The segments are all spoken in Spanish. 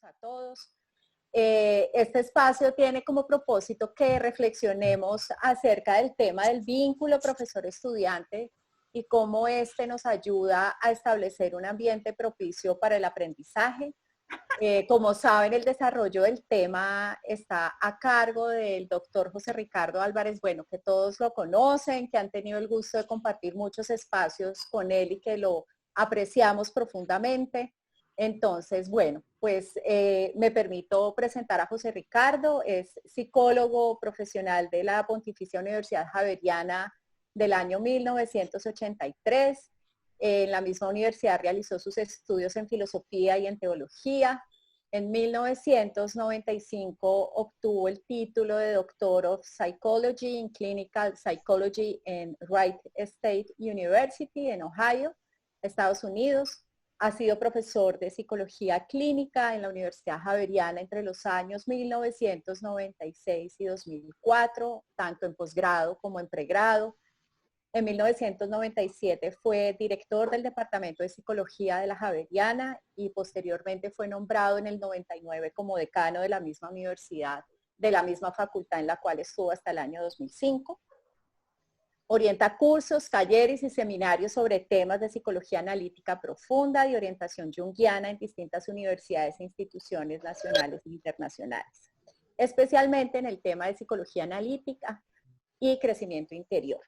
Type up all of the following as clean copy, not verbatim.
bienvenidos a todos. Este espacio tiene como propósito que reflexionemos acerca del tema del vínculo profesor-estudiante y cómo este nos ayuda a establecer un ambiente propicio para el aprendizaje. Como saben, el desarrollo del tema está a cargo del doctor José Ricardo Álvarez Bueno, que todos lo conocen, que han tenido el gusto de compartir muchos espacios con él y que lo apreciamos profundamente. Entonces, bueno, pues me permito presentar a José Ricardo, es psicólogo profesional de la Pontificia Universidad Javeriana del año 1983. En la misma universidad realizó sus estudios en filosofía y en teología. En 1995 obtuvo el título de Doctor of Psychology in Clinical Psychology en Wright State University en Ohio, Estados Unidos. Ha sido profesor de psicología clínica en la Universidad Javeriana entre los años 1996 y 2004, tanto en posgrado como en pregrado. En 1997 fue director del Departamento de Psicología de la Javeriana y posteriormente fue nombrado en el 99 como decano de la misma universidad, de la misma facultad en la cual estuvo hasta el año 2005. Orienta cursos, talleres y seminarios sobre temas de psicología analítica profunda y orientación junguiana en distintas universidades e instituciones nacionales e internacionales, especialmente en el tema de psicología analítica y crecimiento interior.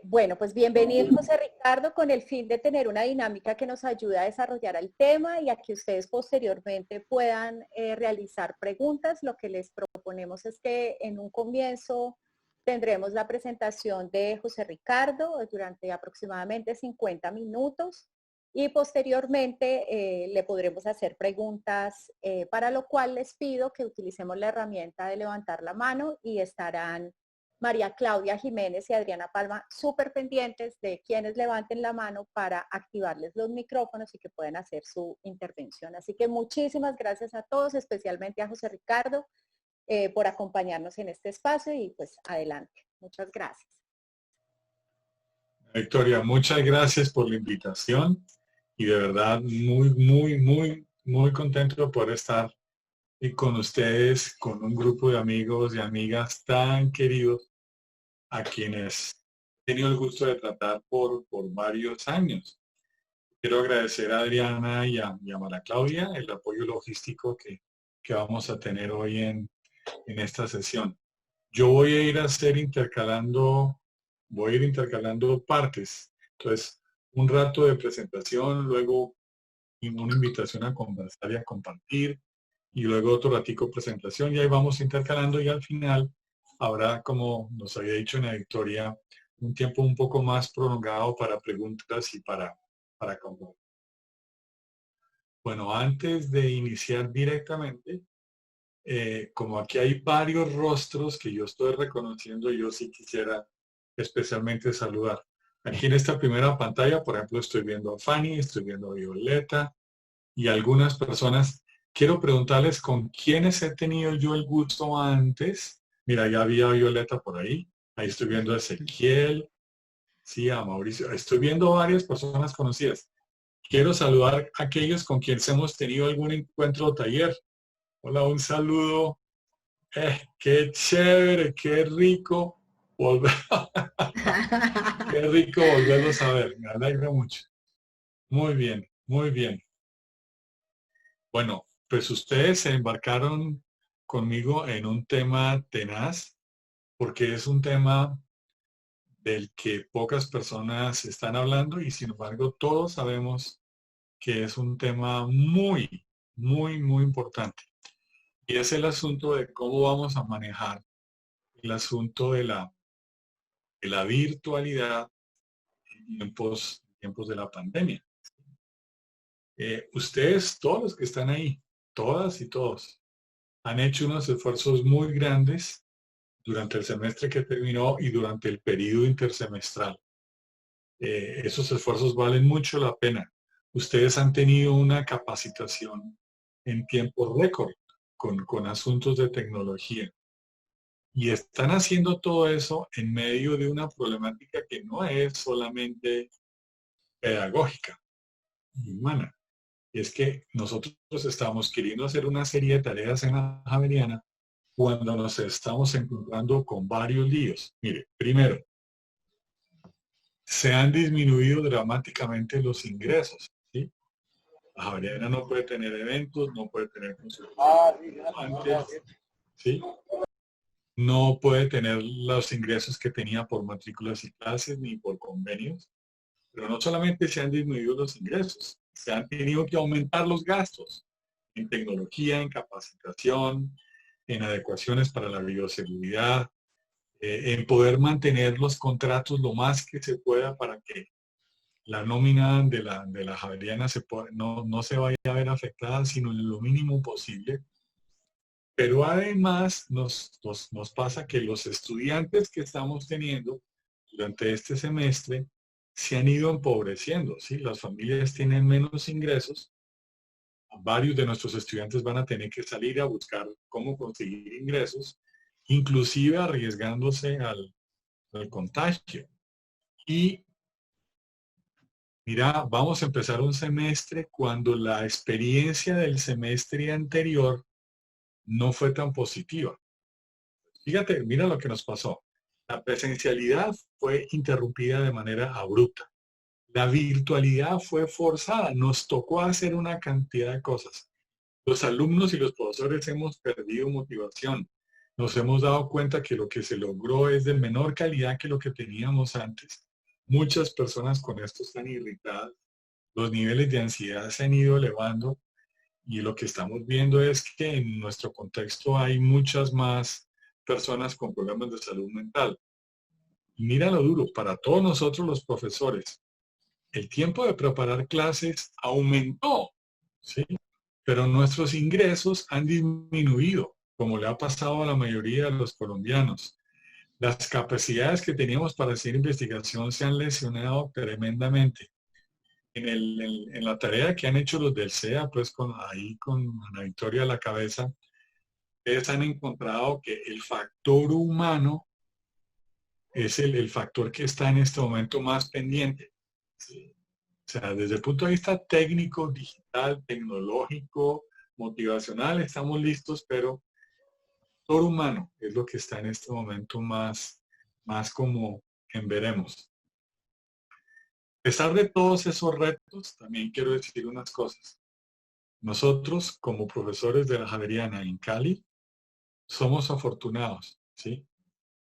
Bueno, pues bienvenido José Ricardo, con el fin de tener una dinámica que nos ayude a desarrollar el tema y a que ustedes posteriormente puedan realizar preguntas. Lo que les proponemos es que en un comienzo tendremos la presentación de José Ricardo durante aproximadamente 50 minutos y posteriormente le podremos hacer preguntas, para lo cual les pido que utilicemos la herramienta de levantar la mano y estarán María Claudia Jiménez y Adriana Palma súper pendientes de quienes levanten la mano para activarles los micrófonos y que puedan hacer su intervención. Así que muchísimas gracias a todos, especialmente a José Ricardo, por acompañarnos en este espacio y pues adelante. Muchas gracias. Victoria, muchas gracias por la invitación y de verdad muy contento por estar con ustedes, con un grupo de amigos y amigas tan queridos a quienes he tenido el gusto de tratar por varios años. Quiero agradecer a Adriana y a María Claudia el apoyo logístico que vamos a tener hoy en esta sesión. Yo voy a ir intercalando partes. Entonces, un rato de presentación, luego una invitación a conversar y a compartir, y luego otro ratico presentación, y ahí vamos intercalando, y al final habrá, como nos había dicho en la Victoria, un tiempo un poco más prolongado para preguntas y para conversar. Bueno, antes de iniciar directamente, como aquí hay varios rostros que yo estoy reconociendo, yo sí quisiera especialmente saludar. Aquí en esta primera pantalla, por ejemplo, estoy viendo a Fanny, estoy viendo a Violeta y algunas personas. Quiero preguntarles con quiénes he tenido yo el gusto antes. Mira, ya había Violeta por ahí. Ahí estoy viendo a Ezequiel, sí, a Mauricio. Estoy viendo varias personas conocidas. Quiero saludar a aquellos con quienes hemos tenido algún encuentro o taller. Hola, un saludo. Qué chévere, qué rico volver. Qué rico volverlos a ver. Me alegra mucho. Muy bien, muy bien. Bueno, pues ustedes se embarcaron conmigo en un tema tenaz, porque es un tema del que pocas personas están hablando y sin embargo todos sabemos que es un tema muy importante. Y es el asunto de cómo vamos a manejar el asunto de la virtualidad en tiempos de la pandemia. Ustedes, todos los que están ahí, todas y todos, han hecho unos esfuerzos muy grandes durante el semestre que terminó y durante el periodo intersemestral. Esos esfuerzos valen mucho la pena. Ustedes han tenido una capacitación en tiempo récord con asuntos de tecnología. Y están haciendo todo eso en medio de una problemática que no es solamente pedagógica, humana, Y es que nosotros estábamos queriendo hacer una serie de tareas en la Javeriana cuando nos estamos encontrando con varios líos. Mire, primero, se han disminuido dramáticamente los ingresos, ¿sí? La Javeriana no puede tener eventos, no puede tener consultorios antes, ¿sí? No puede tener los ingresos que tenía por matrículas y clases ni por convenios. Pero no solamente se han disminuido los ingresos, se han tenido que aumentar los gastos en tecnología, en capacitación, en adecuaciones para la bioseguridad, en poder mantener los contratos lo más que se pueda para que la nómina de la Javeriana no se vaya a ver afectada, sino en lo mínimo posible. Pero además nos pasa que los estudiantes que estamos teniendo durante este semestre se han ido empobreciendo, ¿sí? Las familias tienen menos ingresos. Varios de nuestros estudiantes van a tener que salir a buscar cómo conseguir ingresos, inclusive arriesgándose al contagio. Y mira, vamos a empezar un semestre cuando la experiencia del semestre anterior no fue tan positiva. Fíjate, mira lo que nos pasó. La presencialidad fue interrumpida de manera abrupta. La virtualidad fue forzada. Nos tocó hacer una cantidad de cosas. Los alumnos y los profesores hemos perdido motivación. Nos hemos dado cuenta que lo que se logró es de menor calidad que lo que teníamos antes. Muchas personas con esto están irritadas. Los niveles de ansiedad se han ido elevando y lo que estamos viendo es que en nuestro contexto hay muchas más personas con problemas de salud mental. Y mira lo duro, para todos nosotros los profesores, el tiempo de preparar clases aumentó, ¿sí? Pero nuestros ingresos han disminuido, como le ha pasado a la mayoría de los colombianos. Las capacidades que teníamos para hacer investigación se han lesionado tremendamente. En la tarea que han hecho los del CEA, pues con Ana Victoria a la cabeza, ustedes han encontrado que el factor humano es el factor que está en este momento más pendiente. ¿Sí? O sea, desde el punto de vista técnico, digital, tecnológico, motivacional, estamos listos, pero el factor humano es lo que está en este momento más como en veremos. A pesar de todos esos retos, también quiero decir unas cosas. Nosotros, como profesores de la Javeriana en Cali, somos afortunados, ¿sí?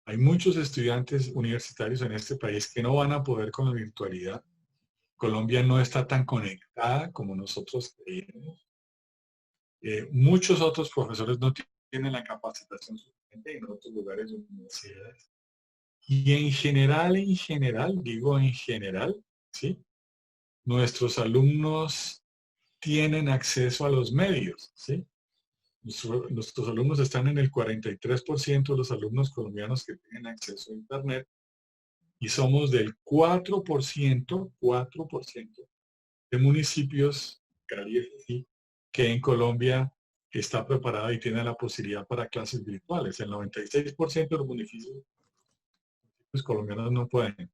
Hay muchos estudiantes universitarios en este país que no van a poder con la virtualidad. Colombia no está tan conectada como nosotros creíamos. Muchos otros profesores no tienen la capacitación suficiente en otros lugares de universidades. Y en general, digo en general, ¿sí? Nuestros alumnos tienen acceso a los medios, ¿sí? Nuestros alumnos están en el 43% de los alumnos colombianos que tienen acceso a Internet y somos del 4% de municipios, que en Colombia está preparada y tiene la posibilidad para clases virtuales. El 96% de los municipios colombianos no pueden.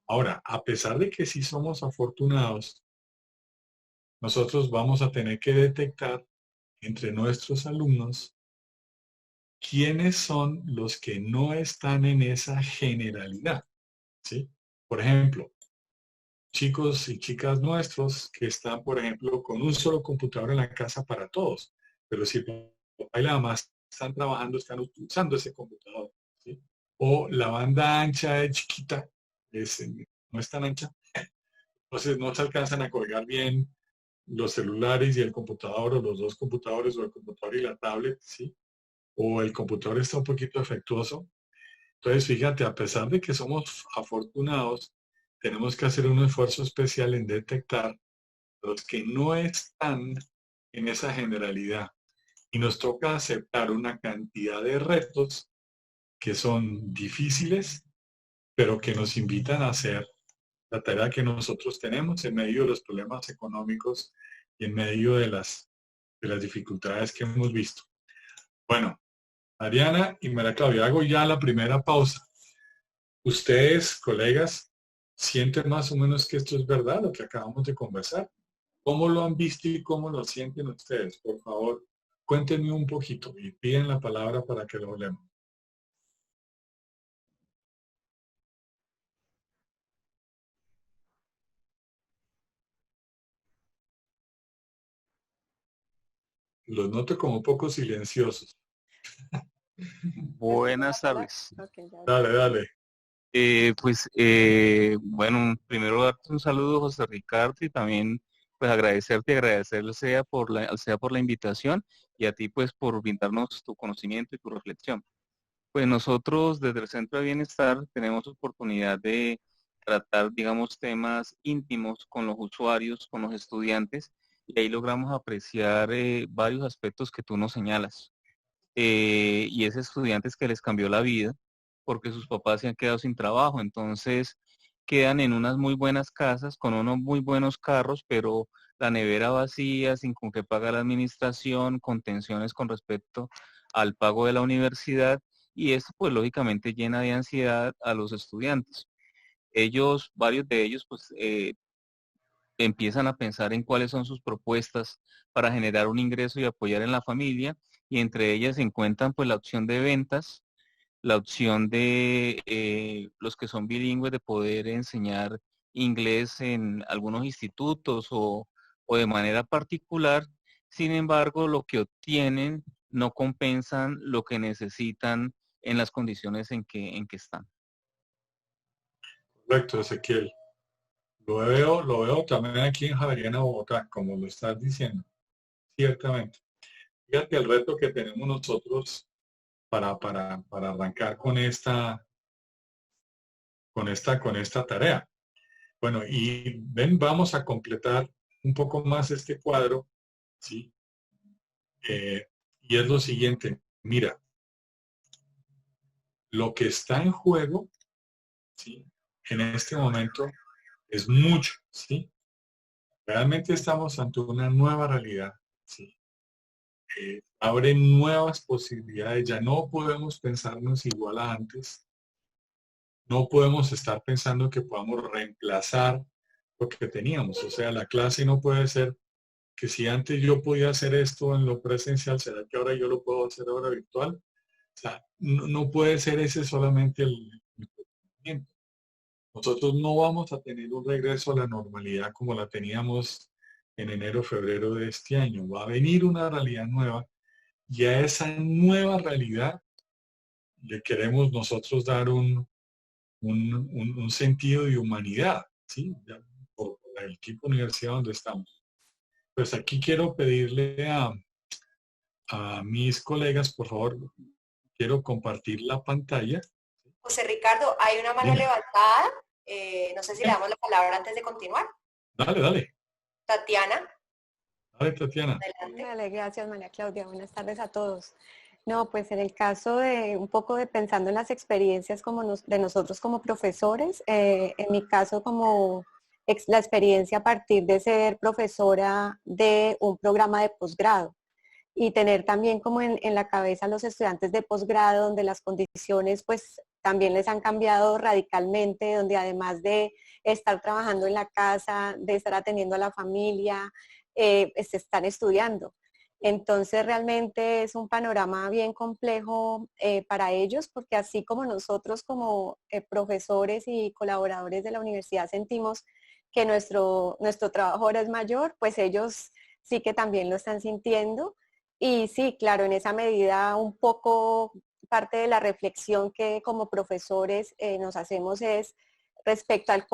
Ahora, a pesar de que sí somos afortunados, nosotros vamos a tener que detectar entre nuestros alumnos quiénes son los que no están en esa generalidad, ¿sí? Por ejemplo, chicos y chicas nuestros que están, por ejemplo, con un solo computador en la casa para todos, pero si el papá y la mamá están trabajando, están utilizando ese computador, ¿sí? O la banda ancha es chiquita, no es tan ancha, entonces no se alcanzan a colgar bien los celulares y el computador, o los dos computadores, o el computador y la tablet, ¿sí? O el computador está un poquito defectuoso. Entonces, fíjate, a pesar de que somos afortunados, tenemos que hacer un esfuerzo especial en detectar los que no están en esa generalidad. Y nos toca aceptar una cantidad de retos que son difíciles, pero que nos invitan a hacer la tarea que nosotros tenemos en medio de los problemas económicos y en medio de las dificultades que hemos visto. Bueno, Ariana y María Claudia, hago ya la primera pausa. Ustedes, colegas, sienten más o menos que esto es verdad, lo que acabamos de conversar. ¿Cómo lo han visto y cómo lo sienten ustedes? Por favor, cuéntenme un poquito y piden la palabra para que lo hablemos. Los noto como un poco silenciosos. Buenas tardes. Dale, dale. Bueno, primero darte un saludo, José Ricardo, y también pues agradecerte y agradecerle sea por la invitación y a ti pues por brindarnos tu conocimiento y tu reflexión. Pues nosotros desde el Centro de Bienestar tenemos oportunidad de tratar, digamos, temas íntimos con los usuarios, con los estudiantes, y ahí logramos apreciar varios aspectos que tú nos señalas. Y es estudiantes que les cambió la vida porque sus papás se han quedado sin trabajo, entonces quedan en unas muy buenas casas con unos muy buenos carros, pero la nevera vacía, sin con qué pagar la administración, con tensiones con respecto al pago de la universidad, y esto pues lógicamente llena de ansiedad a los estudiantes. Ellos, varios de ellos pues empiezan a pensar en cuáles son sus propuestas para generar un ingreso y apoyar en la familia, y entre ellas se encuentran pues la opción de ventas, la opción de los que son bilingües de poder enseñar inglés en algunos institutos o de manera particular. Sin embargo, lo que obtienen no compensan lo que necesitan en las condiciones en que están. Correcto, Ezequiel. Lo veo también aquí en Javeriana, Bogotá, como lo estás diciendo. Ciertamente. Fíjate el reto que tenemos nosotros para arrancar con esta tarea. Bueno, y ven, vamos a completar un poco más este cuadro, ¿sí? Y es lo siguiente, mira, lo que está en juego, ¿sí? En este momento es mucho, ¿sí? Realmente estamos ante una nueva realidad, ¿sí? Abre nuevas posibilidades, ya no podemos pensarnos igual a antes, no podemos estar pensando que podamos reemplazar lo que teníamos, o sea, la clase no puede ser que si antes yo podía hacer esto en lo presencial, ¿será que ahora yo lo puedo hacer ahora virtual? O sea, no puede ser ese solamente el procedimiento. Nosotros no vamos a tener un regreso a la normalidad como la teníamos en enero, febrero de este año. Va a venir una realidad nueva y a esa nueva realidad le queremos nosotros dar un sentido de humanidad, ¿sí? Ya, por el tipo de universidad donde estamos. Pues aquí quiero pedirle a mis colegas, por favor, quiero compartir la pantalla. José Ricardo, hay una mano Dime. levantada. No sé si le damos la palabra antes de continuar. Dale, dale. Tatiana, Dale, Tatiana. adelante. Vale, gracias María Claudia. Buenas tardes a todos. No, pues en el caso de un poco de pensando en las experiencias como de nosotros como profesores, en mi caso como la experiencia a partir de ser profesora de un programa de posgrado y tener también como en la cabeza a los estudiantes de posgrado donde las condiciones pues también les han cambiado radicalmente, donde además de estar trabajando en la casa, de estar atendiendo a la familia, se están estudiando. Entonces realmente es un panorama bien complejo para ellos porque así como nosotros como profesores y colaboradores de la universidad sentimos que nuestro trabajo ahora es mayor, pues ellos sí que también lo están sintiendo. Y sí, claro, en esa medida un poco parte de la reflexión que como profesores nos hacemos es respecto al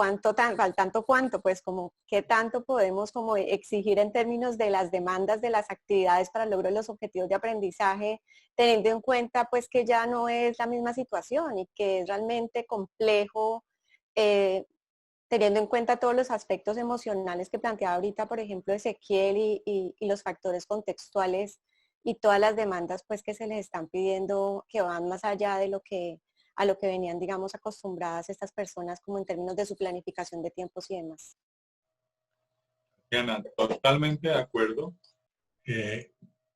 al tanto cuánto, pues como qué tanto podemos como exigir en términos de las demandas de las actividades para el logro de los objetivos de aprendizaje, teniendo en cuenta pues que ya no es la misma situación y que es realmente complejo, teniendo en cuenta todos los aspectos emocionales que planteaba ahorita, por ejemplo, Ezequiel y los factores contextuales y todas las demandas pues que se les están pidiendo que van más allá de a lo que venían, digamos, acostumbradas estas personas como en términos de su planificación de tiempos y demás. Tatiana, totalmente de acuerdo.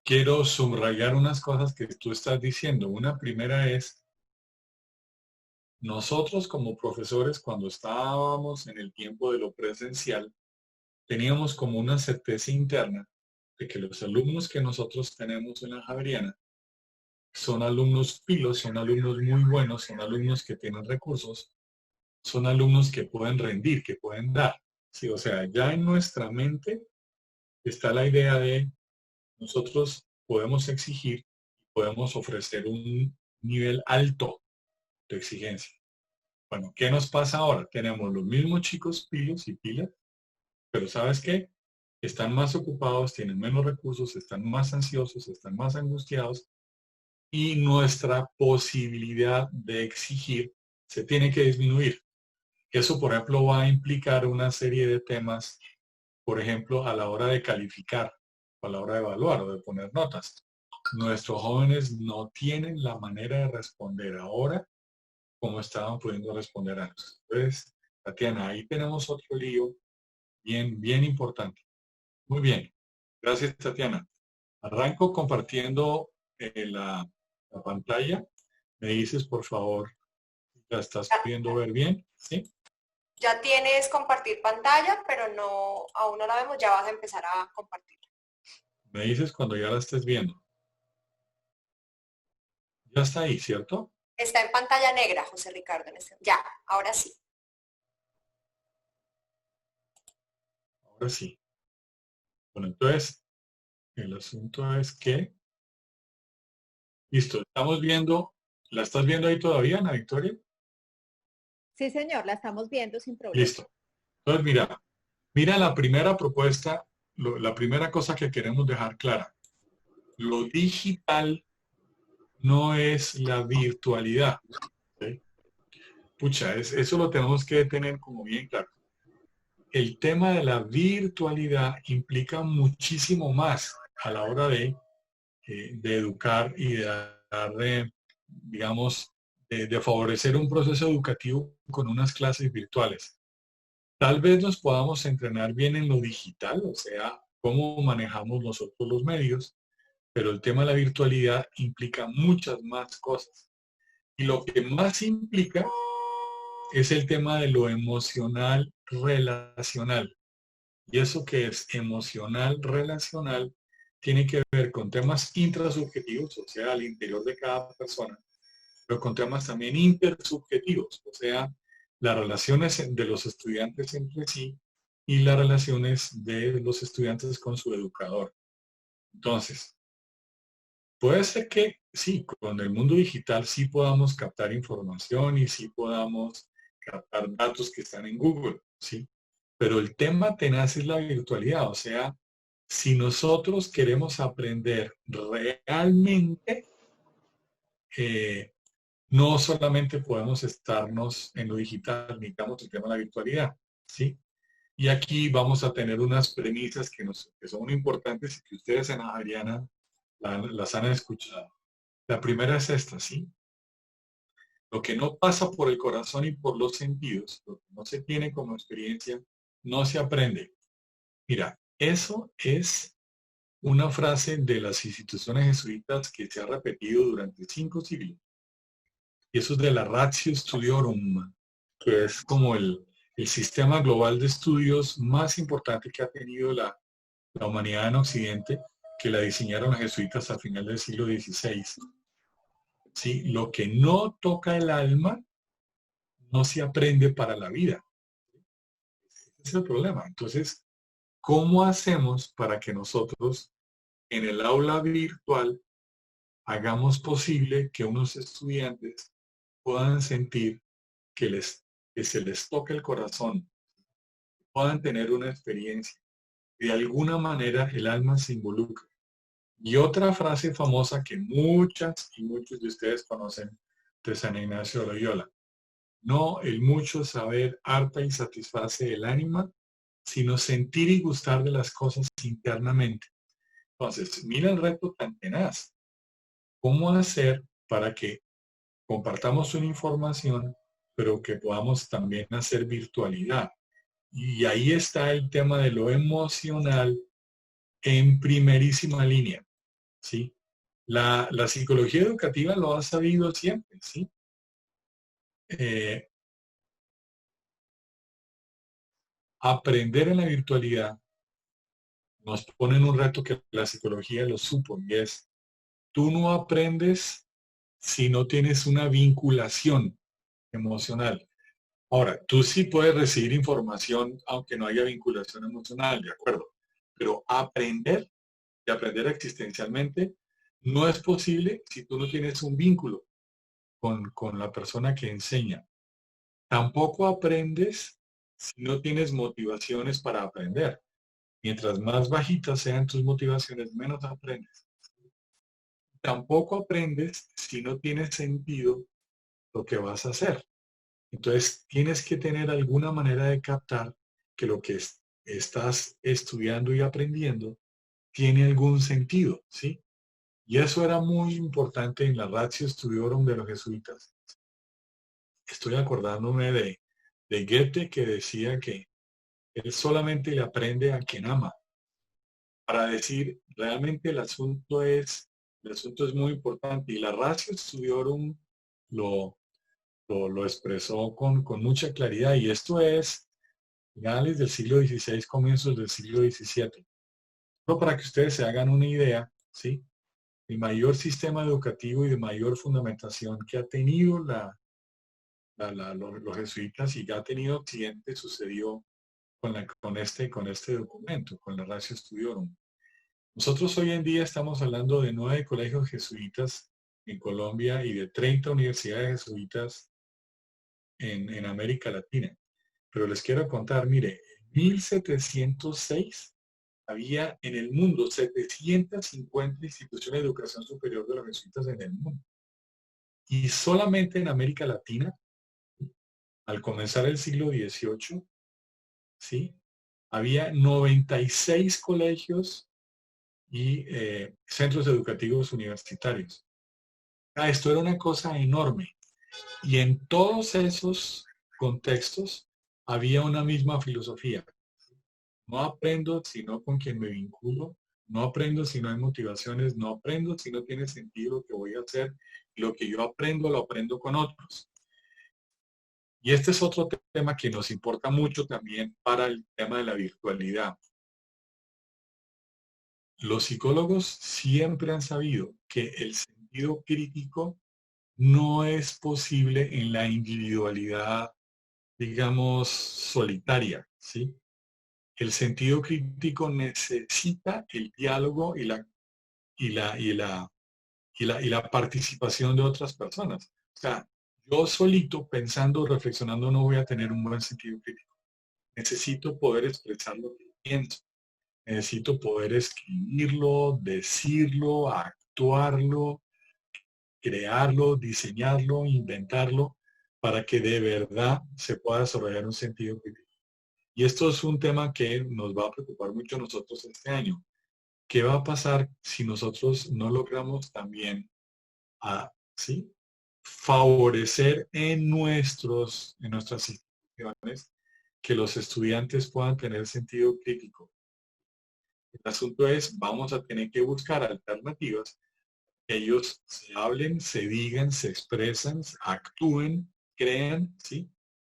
Quiero subrayar unas cosas que tú estás diciendo. Una primera es, nosotros como profesores, cuando estábamos en el tiempo de lo presencial, teníamos como una certeza interna de que los alumnos que nosotros tenemos en la Javeriana son alumnos pilos, son alumnos muy buenos, son alumnos que tienen recursos, son alumnos que pueden rendir, que pueden dar. Sí, o sea, ya en nuestra mente está la idea de nosotros podemos exigir, podemos ofrecer un nivel alto de exigencia. Bueno, ¿qué nos pasa ahora? Tenemos los mismos chicos pilos y pilas, pero ¿sabes qué? Están más ocupados, tienen menos recursos, están más ansiosos, están más angustiados y nuestra posibilidad de exigir se tiene que disminuir. Eso, por ejemplo, va a implicar una serie de temas, por ejemplo, a la hora de calificar, a la hora de evaluar o de poner notas. Nuestros jóvenes no tienen la manera de responder ahora como estaban pudiendo responder antes. Entonces, Tatiana, ahí tenemos otro lío bien importante. Muy bien. Gracias, Tatiana. Arranco compartiendo la pantalla. Me dices, por favor, ¿la estás pudiendo ver bien? ¿Sí? Ya tienes compartir pantalla, pero no, aún no la vemos, ya vas a empezar a compartir. Me dices cuando ya la estés viendo. Ya está ahí, ¿cierto? Está en pantalla negra, José Ricardo. Ya, ahora sí. Ahora sí. Bueno, entonces, el asunto es que... Listo, estamos viendo... ¿La estás viendo ahí todavía, Ana Victoria? Sí, señor, la estamos viendo sin problema. Listo. Entonces, mira la primera propuesta, la primera cosa que queremos dejar clara. Lo digital no es la virtualidad. ¿Sí? Pucha, eso lo tenemos que tener como bien claro. El tema de la virtualidad implica muchísimo más a la hora de educar y de dar, digamos, de favorecer un proceso educativo con unas clases virtuales. Tal vez nos podamos entrenar bien en lo digital, o sea, cómo manejamos nosotros los medios, pero el tema de la virtualidad implica muchas más cosas. Y lo que más implica es el tema de lo emocional relacional. Y eso que es emocional relacional tiene que ver con temas intrasubjetivos, o sea, al interior de cada persona, pero con temas también intersubjetivos, o sea, las relaciones de los estudiantes entre sí y las relaciones de los estudiantes con su educador. Entonces, puede ser que sí, con el mundo digital sí podamos captar información y sí podamos captar datos que están en Google, ¿sí? Pero el tema tenaz es la virtualidad, o sea, si nosotros queremos aprender realmente, no solamente podemos estarnos en lo digital, necesitamos el tema de la virtualidad, ¿sí? Y aquí vamos a tener unas premisas que son muy importantes y que ustedes en Javeriana las han escuchado. La primera es esta, ¿sí? Lo que no pasa por el corazón y por los sentidos, lo que no se tiene como experiencia, no se aprende. Mira, eso es una frase de las instituciones jesuitas que se ha repetido durante 5 siglos. Y eso es de la Ratio Studiorum, que es como el sistema global de estudios más importante que ha tenido la humanidad en Occidente, que la diseñaron los jesuitas al final del siglo XVI. ¿Sí? Lo que no toca el alma no se aprende para la vida. Ese es el problema. Entonces, ¿cómo hacemos para que nosotros en el aula virtual hagamos posible que unos estudiantes puedan sentir que se les toque el corazón, puedan tener una experiencia? De alguna manera el alma se involucra. Y otra frase famosa que muchas y muchos de ustedes conocen de San Ignacio de Loyola. No el mucho saber harta y satisface el ánima, sino sentir y gustar de las cosas internamente. Entonces, mira el reto tan tenaz. ¿Cómo hacer para que compartamos una información, pero que podamos también hacer virtualidad? Y ahí está el tema de lo emocional en primerísima línea, ¿sí? La psicología educativa lo ha sabido siempre, ¿sí? aprender en la virtualidad nos pone en un reto que la psicología lo supo, y es, tú no aprendes si no tienes una vinculación emocional. Ahora, tú sí puedes recibir información aunque no haya vinculación emocional, de acuerdo, pero aprender y aprender existencialmente no es posible si tú no tienes un vínculo con la persona que enseña. Tampoco aprendes si no tienes motivaciones para aprender. Mientras más bajitas sean tus motivaciones, menos aprendes. Tampoco aprendes si no tienes sentido lo que vas a hacer. Entonces, tienes que tener alguna manera de captar que lo que estás estudiando y aprendiendo tiene algún sentido, ¿sí? Y eso era muy importante en la Ratio Studiorum de los jesuitas. Estoy acordándome de Goethe, que decía que él solamente le aprende a quien ama. Para decir, realmente el asunto es muy importante. Y la Ratio Studiorum lo expresó con mucha claridad. Y esto es finales del siglo XVI, comienzos del siglo XVII. Solo para que ustedes se hagan una idea, ¿sí? El mayor sistema educativo y de mayor fundamentación que ha tenido los jesuitas y que ha tenido Occidente sucedió con este documento, con la Ratio Studiorum. Nosotros hoy en día estamos hablando de 9 colegios jesuitas en Colombia y de 30 universidades jesuitas en América Latina. Pero les quiero contar, mire, en 1706 había en el mundo 750 instituciones de educación superior de los jesuitas en el mundo. Y solamente en América Latina, al comenzar el siglo XVIII, ¿sí? Había 96 colegios y centros educativos universitarios. Esto era una cosa enorme. Y en todos esos contextos había una misma filosofía. No aprendo sino con quien me vinculo, no aprendo si no hay motivaciones, no aprendo si no tiene sentido lo que voy a hacer, y lo que yo aprendo lo aprendo con otros. Y este es otro tema que nos importa mucho también para el tema de la virtualidad. Los psicólogos siempre han sabido que el sentido crítico no es posible en la individualidad, digamos, solitaria, ¿sí? El sentido crítico necesita el diálogo y la participación de otras personas. O sea, yo solito, pensando, reflexionando, no voy a tener un buen sentido crítico. Necesito poder expresar lo que pienso. Necesito poder escribirlo, decirlo, actuarlo, crearlo, diseñarlo, inventarlo, para que de verdad se pueda desarrollar un sentido crítico. Y esto es un tema que nos va a preocupar mucho a nosotros este año. ¿Qué va a pasar si nosotros no logramos también ¿sí? favorecer en nuestras instituciones que los estudiantes puedan tener sentido crítico? El asunto es, vamos a tener que buscar alternativas que ellos se hablen, se digan, se expresan, actúen, crean, ¿sí?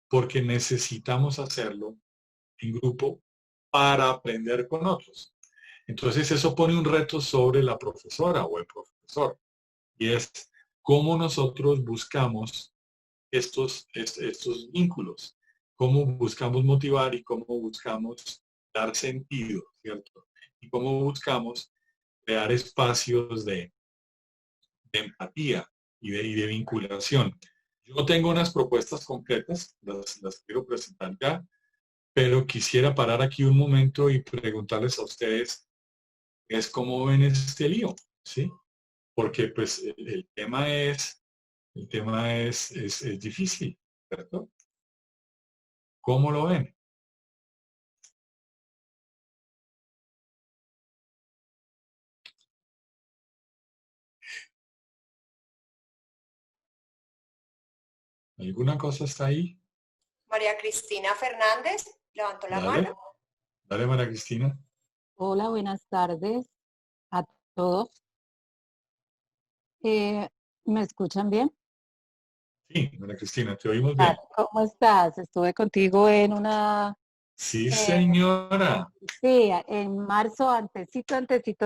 Porque necesitamos hacerlo en grupo para aprender con otros. Entonces eso pone un reto sobre la profesora o el profesor, y es cómo nosotros buscamos estos vínculos, cómo buscamos motivar y cómo buscamos dar sentido, ¿cierto? Y cómo buscamos crear espacios de empatía y de vinculación. Yo tengo unas propuestas concretas, las quiero presentar ya, pero quisiera parar aquí un momento y preguntarles a ustedes, es cómo ven este lío, ¿sí? Porque pues el tema es difícil, ¿cierto? ¿Cómo lo ven? ¿Alguna cosa está ahí? María Cristina Fernández levantó la Dale, mano. dale, María Cristina. Hola, buenas tardes a todos. ¿Me escuchan bien? Sí, María Cristina, te oímos Ah, bien. ¿cómo estás? Estuve contigo en una Sí, Eh, señora. sí, en marzo, antesito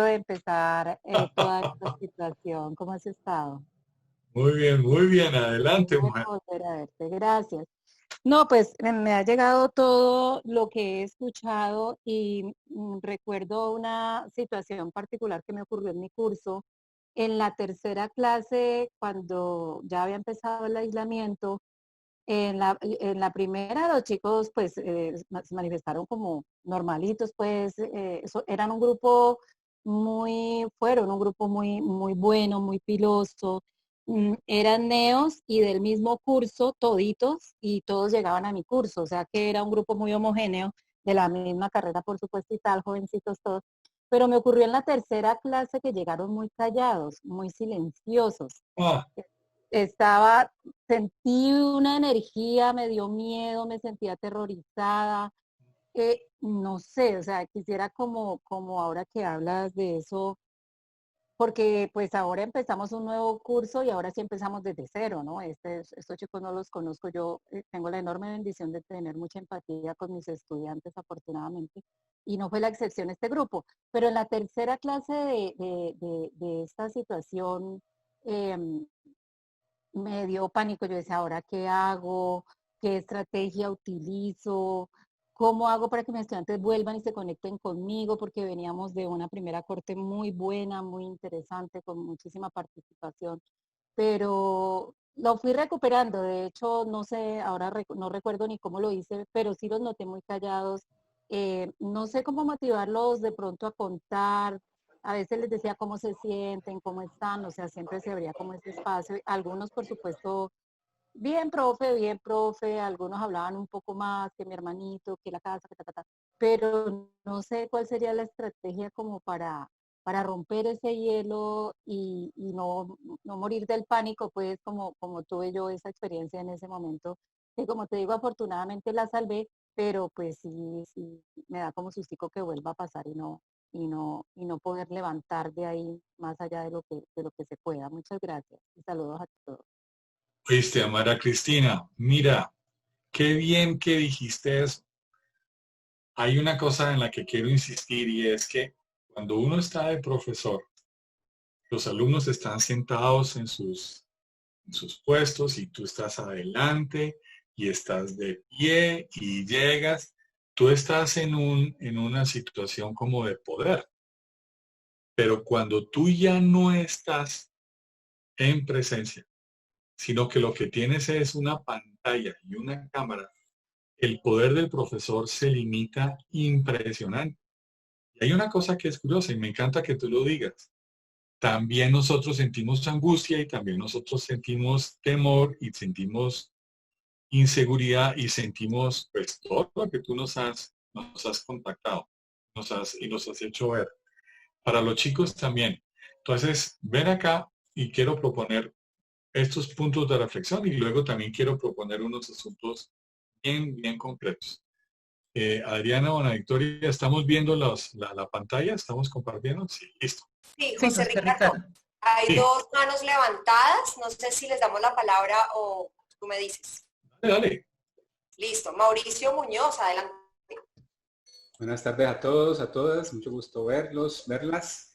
de empezar toda esta situación. ¿Cómo has estado? Muy bien, Qué adelante, bueno mujer. volver a verte, gracias. No, pues me ha llegado todo lo que he escuchado y recuerdo una situación particular que me ocurrió en mi curso. En la tercera clase, cuando ya había empezado el aislamiento, en la primera los chicos pues se manifestaron como normalitos, pues eran un grupo fueron un grupo muy bueno, muy piloso. Eran neos y del mismo curso, toditos, y todos llegaban a mi curso, o sea que era un grupo muy homogéneo, de la misma carrera, por supuesto, y tal, jovencitos todos. Pero me ocurrió en la tercera clase que llegaron muy callados, muy silenciosos. Ah, Estaba, sentí una energía, me dio miedo, me sentía aterrorizada. No sé, o sea, quisiera como ahora que hablas de eso, porque pues ahora empezamos un nuevo curso y ahora sí empezamos desde cero, ¿no? Estos chicos no los conozco, yo tengo la enorme bendición de tener mucha empatía con mis estudiantes, afortunadamente, y no fue la excepción este grupo. Pero en la tercera clase de esta situación, em, me dio pánico. Yo decía, ¿ahora qué hago? ¿Qué estrategia utilizo? ¿Cómo hago para que mis estudiantes vuelvan y se conecten conmigo? Porque veníamos de una primera corte muy buena, muy interesante, con muchísima participación, pero lo fui recuperando. De hecho, no sé, ahora no recuerdo ni cómo lo hice, pero sí los noté muy callados. No sé cómo motivarlos de pronto a contar. A veces les decía cómo se sienten, cómo están, o sea, siempre se abría como ese espacio. Algunos, por supuesto, bien, profe, algunos hablaban un poco más que mi hermanito, que la casa, pero no sé cuál sería la estrategia como para romper ese hielo y no morir del pánico, pues como tuve yo esa experiencia en ese momento, que como te digo, afortunadamente la salvé, pero pues sí me da como sustico que vuelva a pasar y no poder levantar de ahí más allá de lo que se pueda. Muchas gracias y saludos a todos. oíste, Amara Cristina, mira, qué bien que dijiste eso. Hay una cosa en la que quiero insistir y es que cuando uno está de profesor, los alumnos están sentados en sus puestos y tú estás adelante y estás de pie y llegas, tú estás en una situación como de poder. Pero cuando tú ya no estás en presencia, sino que lo que tienes es una pantalla y una cámara, el poder del profesor se limita impresionante. Y hay una cosa que es curiosa y me encanta que tú lo digas. También nosotros sentimos angustia y también nosotros sentimos temor y sentimos inseguridad y sentimos pues todo lo que tú nos has contactado nos has hecho ver. Para los chicos también. Entonces, ven acá y quiero proponer estos puntos de reflexión y luego también quiero proponer unos asuntos bien concretos. Adriana, Bona Victoria, ¿estamos viendo la pantalla? ¿Estamos compartiendo? Sí, listo. Sí, Sí, José José Ricardo, Ricardo. hay Sí, dos manos levantadas, no sé si les damos la palabra o tú me dices. dale. Listo, Mauricio Muñoz, adelante. Buenas tardes a todos, a todas, mucho gusto verlos, verlas.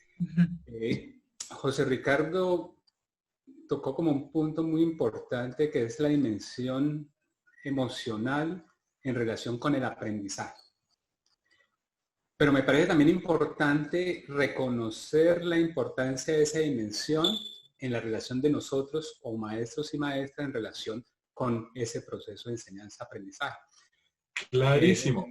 José Ricardo tocó como un punto muy importante que es la dimensión emocional en relación con el aprendizaje. Pero me parece también importante reconocer la importancia de esa dimensión en la relación de nosotros o maestros y maestras en relación con ese proceso de enseñanza-aprendizaje. Clarísimo.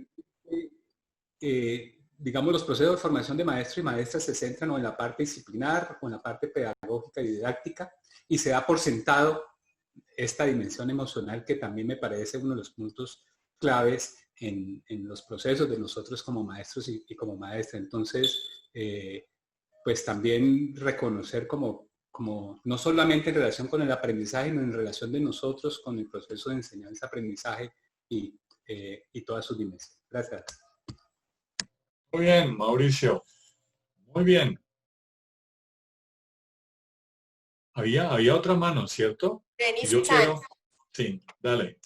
Digamos, los procesos de formación de maestros y maestras se centran o en la parte disciplinar o en la parte pedagógica y didáctica y se da por sentado esta dimensión emocional que también me parece uno de los puntos claves en los procesos de nosotros como maestros y como maestras. Entonces, pues también reconocer como no solamente en relación con el aprendizaje, sino en relación de nosotros con el proceso de enseñanza-aprendizaje y todas sus dimensiones. Gracias. Muy bien, Mauricio. Muy bien. Había otra mano, ¿cierto? Y Denis yo Sánchez. quiero, sí, dale.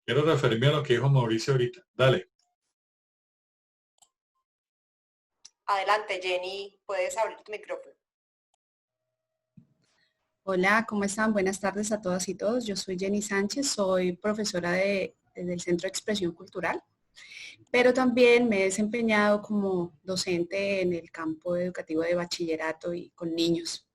Quiero referirme a lo que dijo Mauricio ahorita. Dale. Adelante, Jenny, puedes abrir tu micrófono. Hola, ¿cómo están? Buenas tardes a todas y todos. Yo soy Jenny Sánchez, soy profesora del Centro de Expresión Cultural, pero también me he desempeñado como docente en el campo educativo de bachillerato y con niños.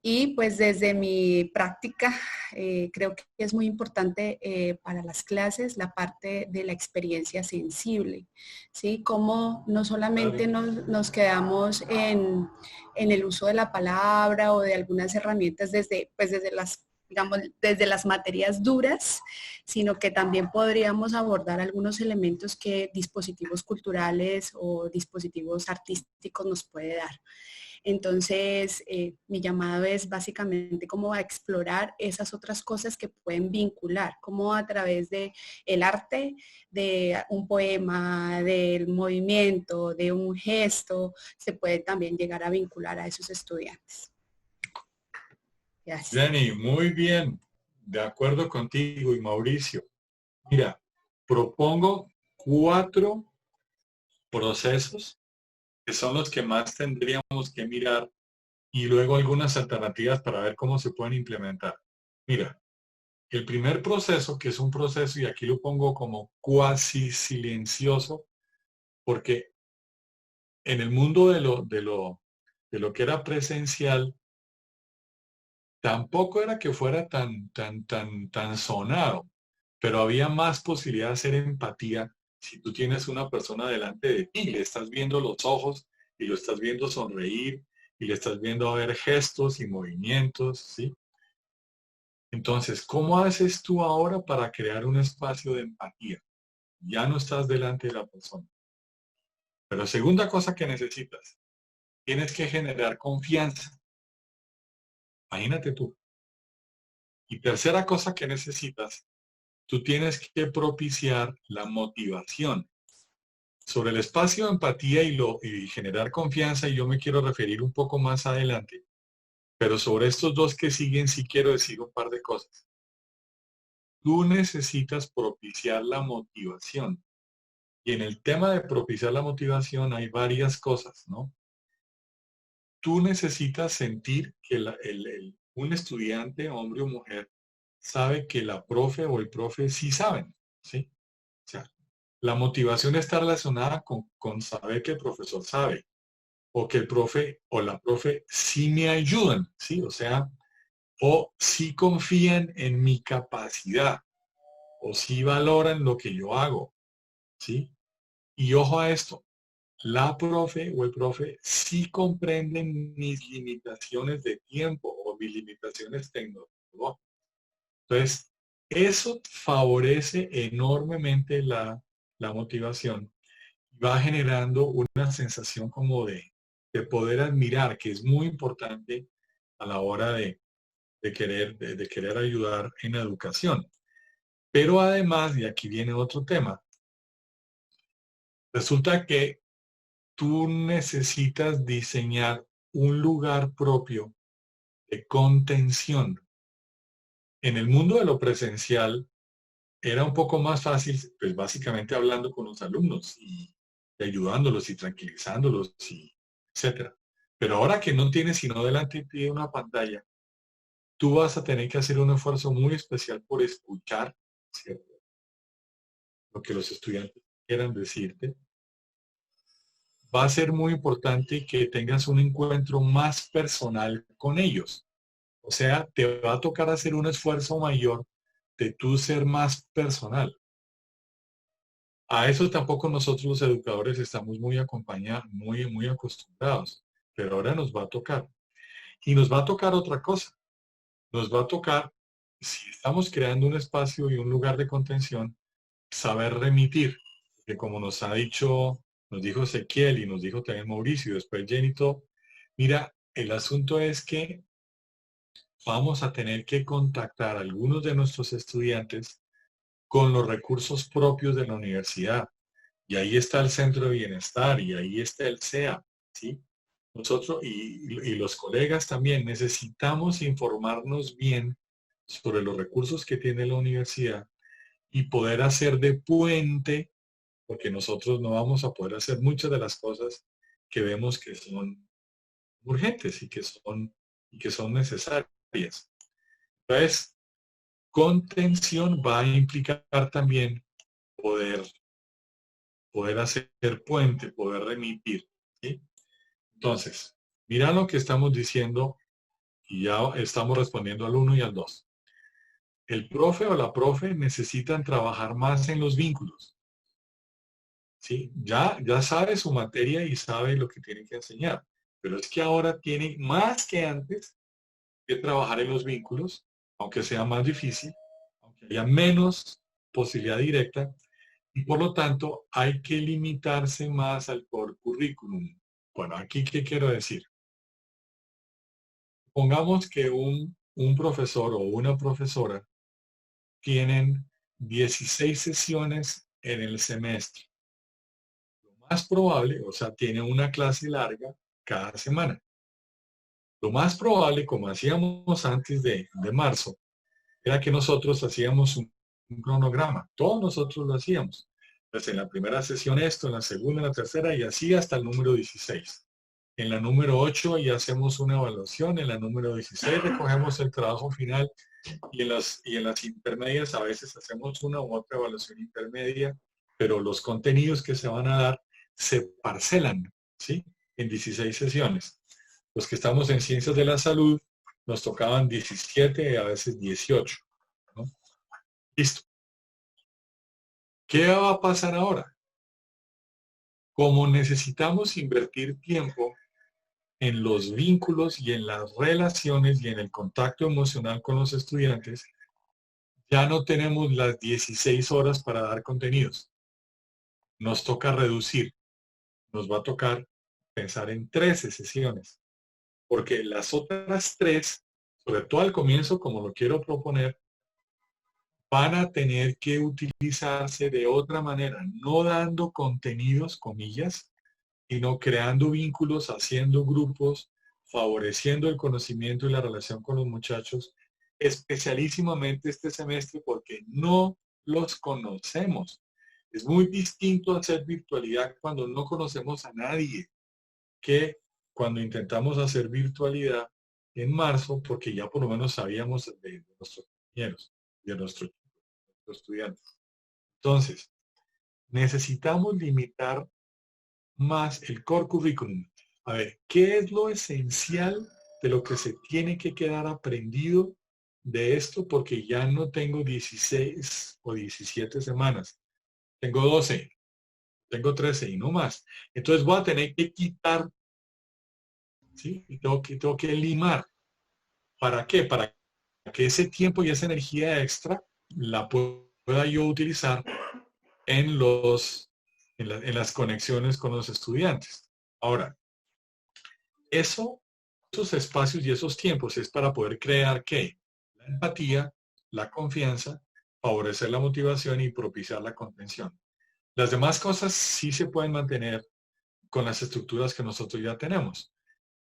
Y pues desde mi práctica creo que es muy importante para las clases la parte de la experiencia sensible, ¿sí? Como no solamente nos quedamos en el uso de la palabra o de algunas herramientas desde las, digamos, desde las materias duras, sino que también podríamos abordar algunos elementos que dispositivos culturales o dispositivos artísticos nos puede dar. Entonces, mi llamado es básicamente como a explorar esas otras cosas que pueden vincular, como a través de el arte, de un poema, del movimiento, de un gesto, se puede también llegar a vincular a esos estudiantes. Gracias. Jenny, muy bien. De acuerdo contigo y Mauricio. Mira, propongo 4 procesos que son los que más tendríamos que mirar y luego algunas alternativas para ver cómo se pueden implementar. Mira, el primer proceso, que es un proceso, y aquí lo pongo como cuasi silencioso, porque en el mundo de lo que era presencial, tampoco era que fuera tan sonado, pero había más posibilidad de hacer empatía si tú tienes una persona delante de ti, le estás viendo los ojos y lo estás viendo sonreír y le estás viendo ver gestos y movimientos, ¿sí? Entonces, ¿cómo haces tú ahora para crear un espacio de empatía? Ya no estás delante de la persona. Pero segunda cosa que necesitas, tienes que generar confianza. Imagínate tú. Y tercera cosa que necesitas, tú tienes que propiciar la motivación. Sobre el espacio de empatía y generar confianza, y yo me quiero referir un poco más adelante, pero sobre estos dos que siguen sí quiero decir un par de cosas. Tú necesitas propiciar la motivación. Y en el tema de propiciar la motivación hay varias cosas, ¿no? Tú necesitas sentir que un estudiante, hombre o mujer, sabe que la profe o el profe sí saben, ¿sí? O sea, la motivación está relacionada con saber que el profesor sabe, o que el profe o la profe sí me ayudan, ¿sí? O sea, o sí confían en mi capacidad, o sí valoran lo que yo hago, ¿sí? Y ojo a esto, la profe o el profe sí comprenden mis limitaciones de tiempo o mis limitaciones tecnológicas. Entonces, eso favorece enormemente la motivación. Va generando una sensación como de poder admirar, que es muy importante a la hora de querer ayudar en la educación. Pero además, y aquí viene otro tema, resulta que tú necesitas diseñar un lugar propio de contención. En el mundo de lo presencial era un poco más fácil, pues básicamente hablando con los alumnos y ayudándolos y tranquilizándolos, y etcétera. Pero ahora que no tienes sino delante de ti una pantalla, tú vas a tener que hacer un esfuerzo muy especial por escuchar, ¿cierto?, lo que los estudiantes quieran decirte. Va a ser muy importante que tengas un encuentro más personal con ellos. O sea, te va a tocar hacer un esfuerzo mayor de tú ser más personal. A eso tampoco nosotros los educadores estamos muy acompañados, muy acostumbrados, pero ahora nos va a tocar. Y nos va a tocar otra cosa. Nos va a tocar, si estamos creando un espacio y un lugar de contención, saber remitir. Que como nos dijo Ezequiel y nos dijo también Mauricio y después Jenito, mira, el asunto es que vamos a tener que contactar a algunos de nuestros estudiantes con los recursos propios de la universidad. Y ahí está el Centro de Bienestar y ahí está el CEA, ¿sí? Nosotros y los colegas también necesitamos informarnos bien sobre los recursos que tiene la universidad y poder hacer de puente, porque nosotros no vamos a poder hacer muchas de las cosas que vemos que son urgentes y que son necesarias. Entonces, contención va a implicar también poder hacer puente, poder remitir, ¿sí? Entonces, mira lo que estamos diciendo y ya estamos respondiendo al 1 y al 2. El profe o la profe necesitan trabajar más en los vínculos, ¿sí? Ya sabe su materia y sabe lo que tiene que enseñar, pero es que ahora tiene más que antes que trabajar en los vínculos, aunque sea más difícil, aunque haya menos posibilidad directa, y por lo tanto hay que limitarse más al core curriculum. Bueno, aquí, ¿qué quiero decir? Pongamos que un profesor o una profesora tienen 16 sesiones en el semestre. Lo más probable, o sea, tiene una clase larga cada semana. Lo más probable, como hacíamos antes de marzo, era que nosotros hacíamos un cronograma. Todos nosotros lo hacíamos. Pues en la primera sesión esto, en la segunda, en la tercera y así hasta el número 16. En la número 8 ya hacemos una evaluación, en la número 16 recogemos el trabajo final y en las intermedias a veces hacemos una u otra evaluación intermedia, pero los contenidos que se van a dar se parcelan, ¿sí? En 16 sesiones. Los que estamos en ciencias de la salud nos tocaban 17 y a veces 18, ¿no? Listo. ¿Qué va a pasar ahora? Como necesitamos invertir tiempo en los vínculos y en las relaciones y en el contacto emocional con los estudiantes, ya no tenemos las 16 horas para dar contenidos. Nos toca reducir. Nos va a tocar pensar en 13 sesiones. Porque las otras 3, sobre todo al comienzo, como lo quiero proponer, van a tener que utilizarse de otra manera, no dando contenidos, comillas, sino creando vínculos, haciendo grupos, favoreciendo el conocimiento y la relación con los muchachos, especialísimamente este semestre porque no los conocemos. Es muy distinto hacer virtualidad cuando no conocemos a nadie que cuando intentamos hacer virtualidad en marzo, porque ya por lo menos sabíamos de nuestros compañeros, de nuestros estudiantes. Entonces, necesitamos limitar más el core curriculum. A ver, ¿qué es lo esencial de lo que se tiene que quedar aprendido de esto? Porque ya no tengo 16 o 17 semanas. Tengo 12, tengo 13 y no más. Entonces voy a tener que quitar, ¿sí? Y tengo que limar. ¿Para qué? Para que ese tiempo y esa energía extra la pueda yo utilizar en las conexiones con los estudiantes. Ahora, esos espacios y esos tiempos es para poder crear ¿qué? La empatía, la confianza, favorecer la motivación y propiciar la contención. Las demás cosas sí se pueden mantener con las estructuras que nosotros ya tenemos.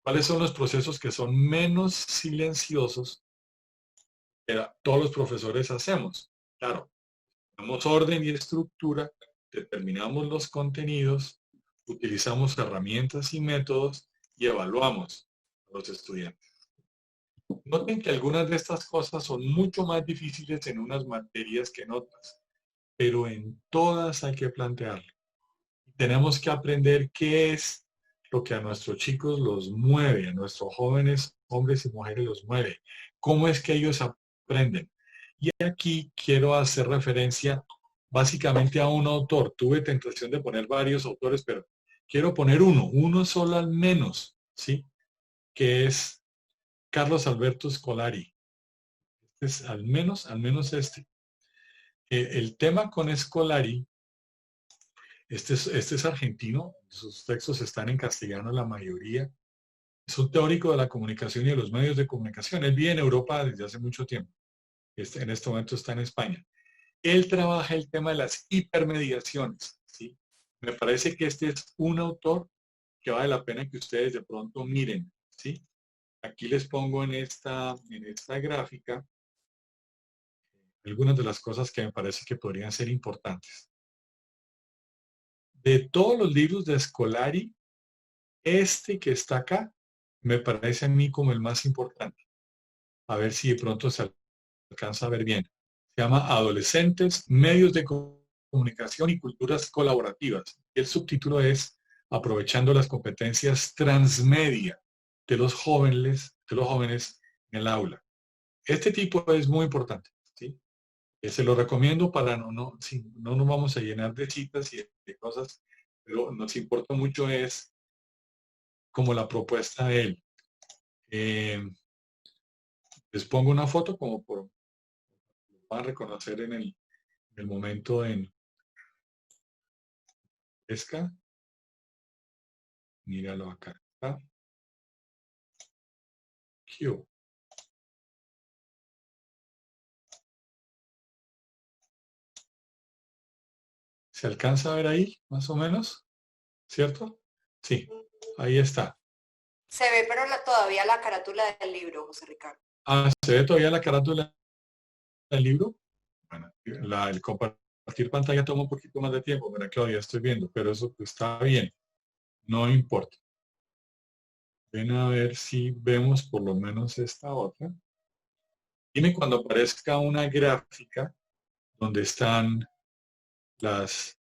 ¿Cuáles son los procesos que son menos silenciosos que todos los profesores hacemos? Claro, tenemos orden y estructura, determinamos los contenidos, utilizamos herramientas y métodos y evaluamos a los estudiantes. Noten que algunas de estas cosas son mucho más difíciles en unas materias que en otras, pero en todas hay que plantearlo. Tenemos que aprender qué es lo que a nuestros chicos los mueve, a nuestros jóvenes, hombres y mujeres los mueve. ¿Cómo es que ellos aprenden? Y aquí quiero hacer referencia básicamente a un autor. Tuve tentación de poner varios autores, pero quiero poner uno solo al menos, ¿sí? Que es Carlos Alberto Scolari. Es al menos este. El tema con Scolari, este es argentino, sus textos están en castellano la mayoría. Es un teórico de la comunicación y de los medios de comunicación. Él vive en Europa desde hace mucho tiempo. En este momento está en España. Él trabaja el tema de las hipermediaciones, ¿sí? Me parece que este es un autor que vale la pena que ustedes de pronto miren, ¿sí? Aquí les pongo en esta gráfica algunas de las cosas que me parece que podrían ser importantes. De todos los libros de Scolari, Este que está acá me parece a mí como el más importante. A ver si de pronto se alcanza a ver bien. Se llama Adolescentes, Medios de Comunicación y Culturas Colaborativas. El subtítulo es Aprovechando las competencias transmedia de los jóvenes en el aula. Este tipo es muy importante, ¿sí? Se lo recomiendo para no nos vamos a llenar de citas y de cosas, pero nos importa mucho es como la propuesta de él. Les pongo una foto como por van a reconocer en el momento en pesca. Míralo acá. ¿Está? Q. ¿Se alcanza a ver ahí, más o menos? ¿Cierto? Sí, ahí está. Se ve, pero todavía la carátula del libro, José Ricardo. Ah, ¿se ve todavía la carátula del libro? Bueno, el compartir pantalla toma un poquito más de tiempo, ¿verdad, Claudia? Estoy viendo, pero eso está bien. No importa. Ven a ver si vemos por lo menos esta otra. Dime cuando aparezca una gráfica donde están las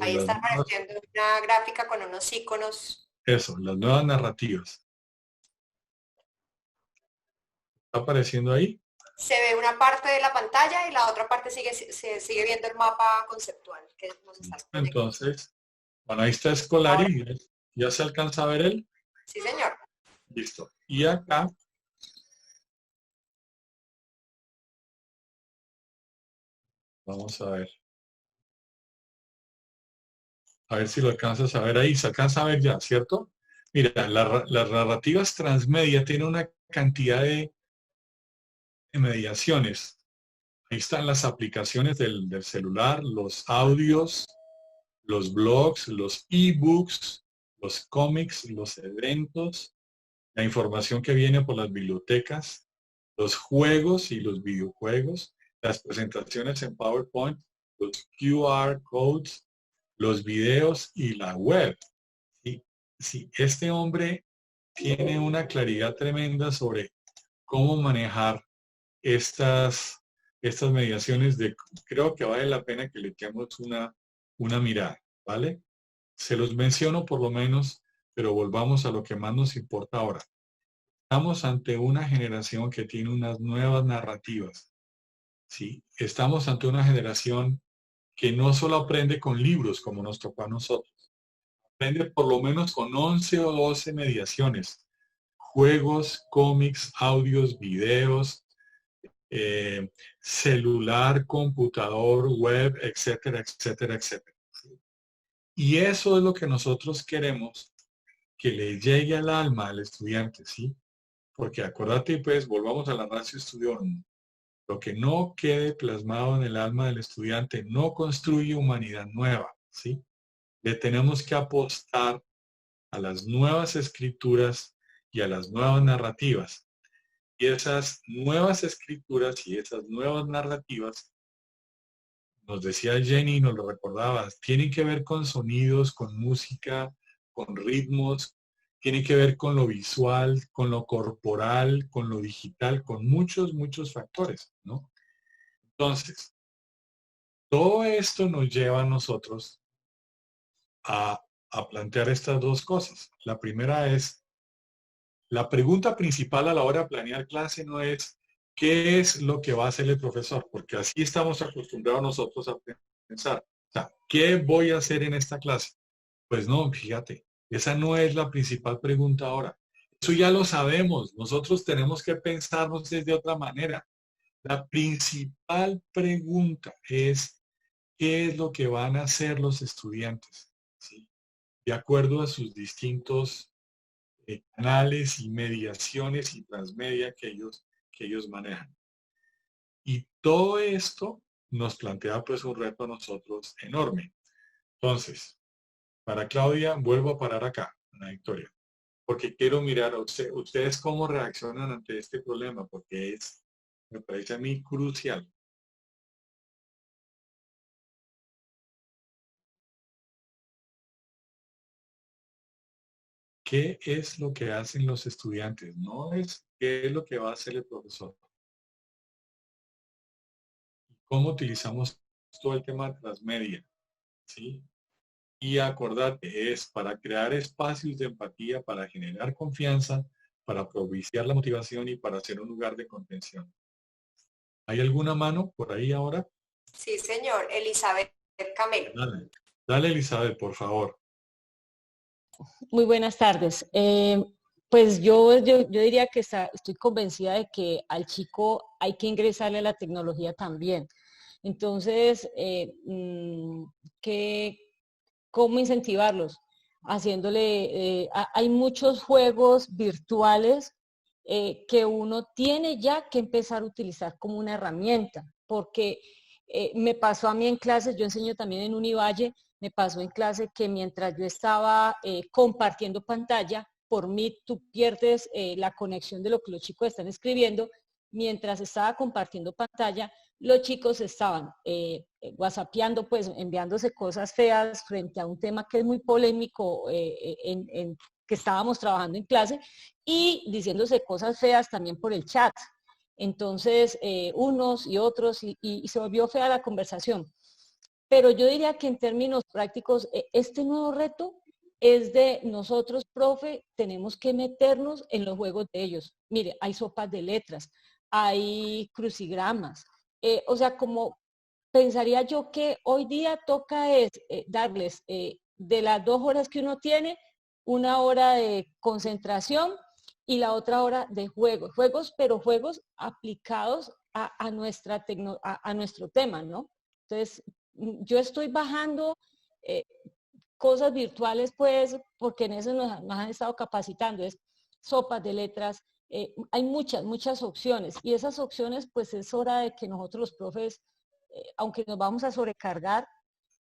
Ahí está nuevas, apareciendo una gráfica con unos iconos. eso, las nuevas narrativas. ¿Está apareciendo ahí? Se ve una parte de la pantalla y la otra parte se sigue viendo el mapa conceptual que nos está proyectando. Entonces, bueno, ahí está Escolari. ¿Ya se alcanza a ver él? Sí, señor. Listo. Y acá, vamos a ver. A ver si lo alcanzas a ver ahí. Se alcanza a ver ya, ¿cierto? Mira, las narrativas transmedia tienen una cantidad de mediaciones. Ahí están las aplicaciones del celular, los audios, los blogs, los ebooks, los cómics, los eventos, la información que viene por las bibliotecas, los juegos y los videojuegos, las presentaciones en PowerPoint, los QR codes, los videos y la web. Sí, sí, este hombre tiene una claridad tremenda sobre cómo manejar estas mediaciones creo que vale la pena que le echemos una mirada, ¿vale? Se los menciono por lo menos, pero volvamos a lo que más nos importa ahora. Estamos ante una generación que tiene unas nuevas narrativas, ¿sí? Estamos ante una generación que no solo aprende con libros como nos tocó a nosotros, aprende por lo menos con 11 o 12 mediaciones, juegos, cómics, audios, videos, celular, computador, web, etcétera, etcétera, etcétera. Y eso es lo que nosotros queremos que le llegue al alma al estudiante, ¿sí? Porque acuérdate, pues, volvamos a la ratio studiorum. Lo que no quede plasmado en el alma del estudiante no construye humanidad nueva, ¿sí? Le tenemos que apostar a las nuevas escrituras y a las nuevas narrativas. Y esas nuevas escrituras y esas nuevas narrativas, nos decía Jenny, nos lo recordabas, tienen que ver con sonidos, con música, con ritmos, tienen que ver con lo visual, con lo corporal, con lo digital, con muchos, muchos factores, ¿no? Entonces, todo esto nos lleva a nosotros a plantear estas dos cosas. La primera es, la pregunta principal a la hora de planear clase no es qué es lo que va a hacer el profesor, porque así estamos acostumbrados nosotros a pensar. O sea, ¿qué voy a hacer en esta clase? Pues no, fíjate, esa no es la principal pregunta ahora. Eso ya lo sabemos. Nosotros tenemos que pensarnos desde otra manera. La principal pregunta es, ¿qué es lo que van a hacer los estudiantes? ¿Sí? De acuerdo a sus distintos canales y mediaciones y transmedia que ellos manejan. Y todo esto nos plantea pues un reto a nosotros enorme. Entonces, para Claudia, vuelvo a parar acá, Ana Victoria, porque quiero mirar a ustedes cómo reaccionan ante este problema, porque me parece a mí crucial. qué es lo que hacen los estudiantes, no es qué es lo que va a hacer el profesor. Cómo utilizamos todo el tema transmedia, ¿sí? Y acordate, es para crear espacios de empatía, para generar confianza, para propiciar la motivación y para hacer un lugar de contención. ¿Hay alguna mano por ahí ahora? Sí, señor. Elizabeth Camelo. Dale, dale Elizabeth, por favor. Muy buenas tardes. Pues yo diría que estoy convencida de que al chico hay que ingresarle a la tecnología también. Entonces, ¿cómo incentivarlos? Haciéndole, hay muchos juegos virtuales que uno tiene ya que empezar a utilizar como una herramienta, porque me pasó a mí en clases, yo enseño también en Univalle, me pasó en clase que mientras yo estaba compartiendo pantalla, por mí tú pierdes la conexión de lo que los chicos están escribiendo. Mientras estaba compartiendo pantalla, los chicos estaban whatsappeando, pues enviándose cosas feas frente a un tema que es muy polémico que estábamos trabajando en clase y diciéndose cosas feas también por el chat. Entonces, unos y otros, y se volvió fea la conversación. Pero yo diría que en términos prácticos, este nuevo reto es de nosotros, profe, tenemos que meternos en los juegos de ellos. Mire, hay sopas de letras, hay crucigramas. O sea, como pensaría yo que hoy día toca es darles de las 2 horas que uno tiene, 1 hora de concentración y la otra hora de juegos. Juegos, pero juegos aplicados a nuestro tema, ¿no? Entonces, yo estoy bajando cosas virtuales, pues, porque en eso nos han estado capacitando, es sopas de letras, hay muchas opciones, y esas opciones, pues, es hora de que nosotros los profes, aunque nos vamos a sobrecargar,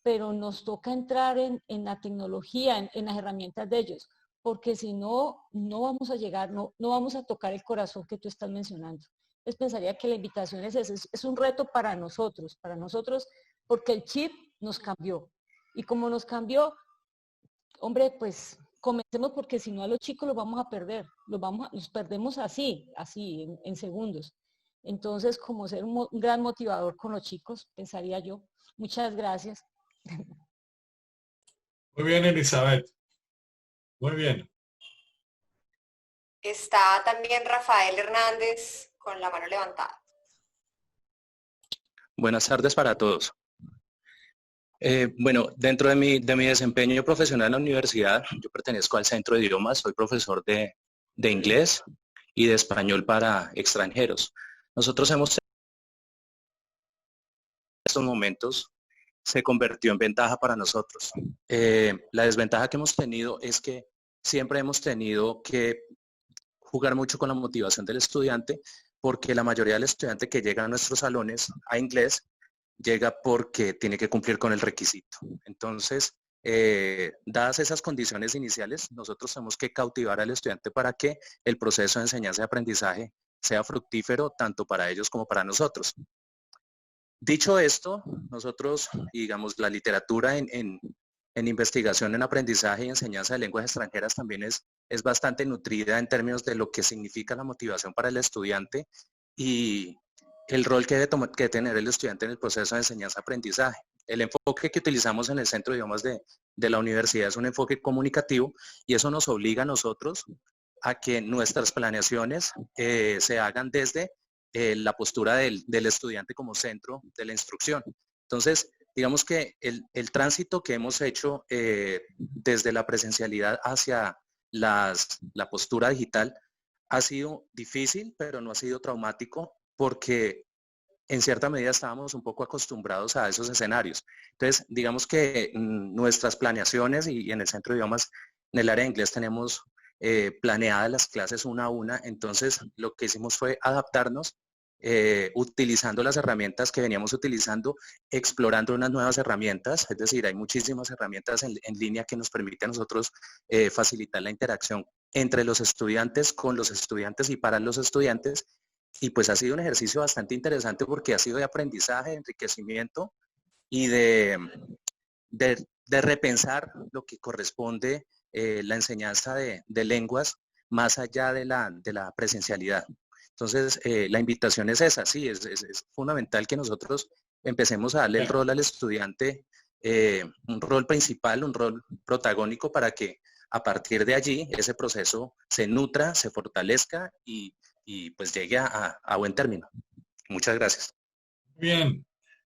pero nos toca entrar en la tecnología, en las herramientas de ellos, porque si no, no vamos a llegar, no vamos a tocar el corazón que tú estás mencionando. Entonces pensaría que la invitación es ese, es un reto para nosotros, porque el chip nos cambió. Y como nos cambió, hombre, pues comencemos, porque si no a los chicos los vamos a perder, los perdemos así, en segundos. Entonces, como ser un gran motivador con los chicos, pensaría yo. Muchas gracias. Muy bien, Elizabeth. Muy bien. Está también Rafael Hernández con la mano levantada. Buenas tardes para todos. Bueno, dentro de mi desempeño profesional en la universidad, yo pertenezco al Centro de Idiomas, soy profesor de inglés y de español para extranjeros. Nosotros hemos en estos momentos se convirtió en ventaja para nosotros. La desventaja que hemos tenido es que siempre hemos tenido que jugar mucho con la motivación del estudiante, porque la mayoría del estudiante que llega a nuestros salones a inglés llega porque tiene que cumplir con el requisito. Entonces, dadas esas condiciones iniciales, nosotros tenemos que cautivar al estudiante para que el proceso de enseñanza y aprendizaje sea fructífero tanto para ellos como para nosotros. Dicho esto, nosotros, digamos, la literatura en investigación en aprendizaje y enseñanza de lenguas extranjeras también es bastante nutrida en términos de lo que significa la motivación para el estudiante y el rol que debe que tener el estudiante en el proceso de enseñanza-aprendizaje. El enfoque que utilizamos en el Centro de Idiomas de la universidad es un enfoque comunicativo y eso nos obliga a nosotros a que nuestras planeaciones se hagan desde la postura del estudiante como centro de la instrucción. Entonces, digamos que el tránsito que hemos hecho desde la presencialidad hacia la postura digital ha sido difícil, pero no ha sido traumático, porque en cierta medida estábamos un poco acostumbrados a esos escenarios. Entonces, digamos que nuestras planeaciones, y en el Centro de Idiomas, en el área de inglés, tenemos planeadas las clases una a una. Entonces, lo que hicimos fue adaptarnos, utilizando las herramientas que veníamos utilizando, explorando unas nuevas herramientas. Es decir, hay muchísimas herramientas en línea que nos permiten a nosotros facilitar la interacción entre los estudiantes, con los estudiantes y para los estudiantes. Y pues ha sido un ejercicio bastante interesante, porque ha sido de aprendizaje, de enriquecimiento y de repensar lo que corresponde la enseñanza de lenguas más allá de la presencialidad. Entonces, la invitación es esa, sí, es fundamental que nosotros empecemos a darle el rol al estudiante, un rol principal, un rol protagónico para que a partir de allí ese proceso se nutra, se fortalezca y pues llegue a buen término. Muchas gracias. Bien,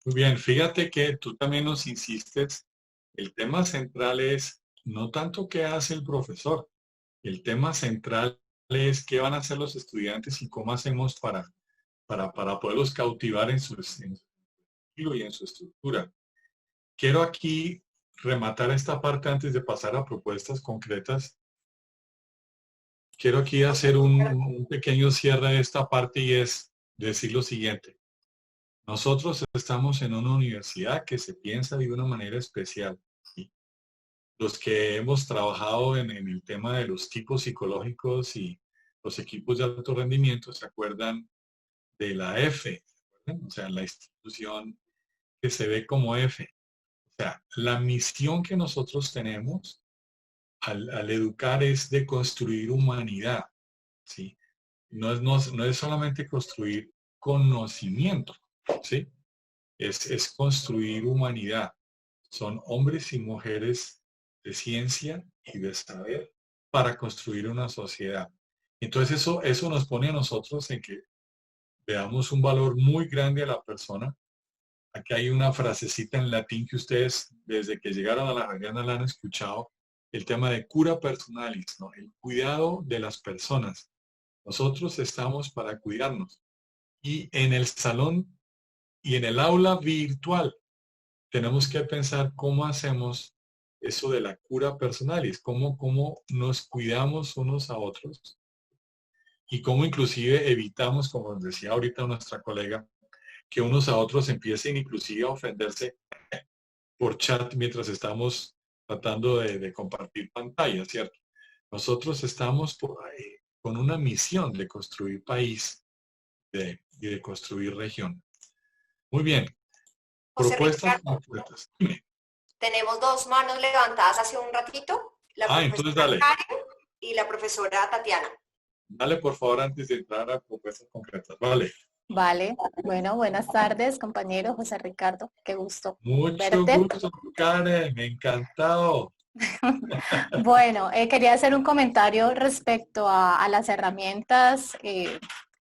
muy bien. Fíjate que tú también nos insistes, el tema central es no tanto qué hace el profesor, el tema central es qué van a hacer los estudiantes y cómo hacemos para poderlos cautivar en su estilo y en su estructura. Quiero aquí rematar esta parte antes de pasar a propuestas concretas. Quiero aquí hacer un pequeño cierre de esta parte y es decir lo siguiente. Nosotros estamos en una universidad que se piensa de una manera especial. Los que hemos trabajado en el tema de los tipos psicológicos y los equipos de alto rendimiento se acuerdan de la F, o sea, la institución que se ve como F. O sea, la misión que nosotros tenemos al educar es de construir humanidad, ¿sí? No es solamente construir conocimiento, ¿sí? Es construir humanidad. Son hombres y mujeres de ciencia y de saber para construir una sociedad. Entonces eso nos pone a nosotros en que veamos un valor muy grande a la persona. Aquí hay una frasecita en latín que ustedes desde que llegaron a la Javeriana la han escuchado, el tema de cura personalis, ¿no? El cuidado de las personas. Nosotros estamos para cuidarnos. Y en el salón y en el aula virtual tenemos que pensar cómo hacemos eso de la cura personalis, cómo nos cuidamos unos a otros y cómo inclusive evitamos, como decía ahorita nuestra colega, que unos a otros empiecen inclusive a ofenderse por chat mientras estamos tratando de compartir pantalla, ¿cierto? Nosotros estamos con una misión de construir país y de construir región. Muy bien. José Propuestas Ricardo, concretas. tenemos dos manos levantadas hace un ratito, la Entonces profesora dale. Karen y la profesora Tatiana. Dale, por favor, antes de entrar a propuestas concretas. Vale. Vale, bueno, buenas tardes, compañero José Ricardo, qué gusto Mucho verte. gusto, Karen, encantado. Bueno, quería hacer un comentario respecto a las herramientas que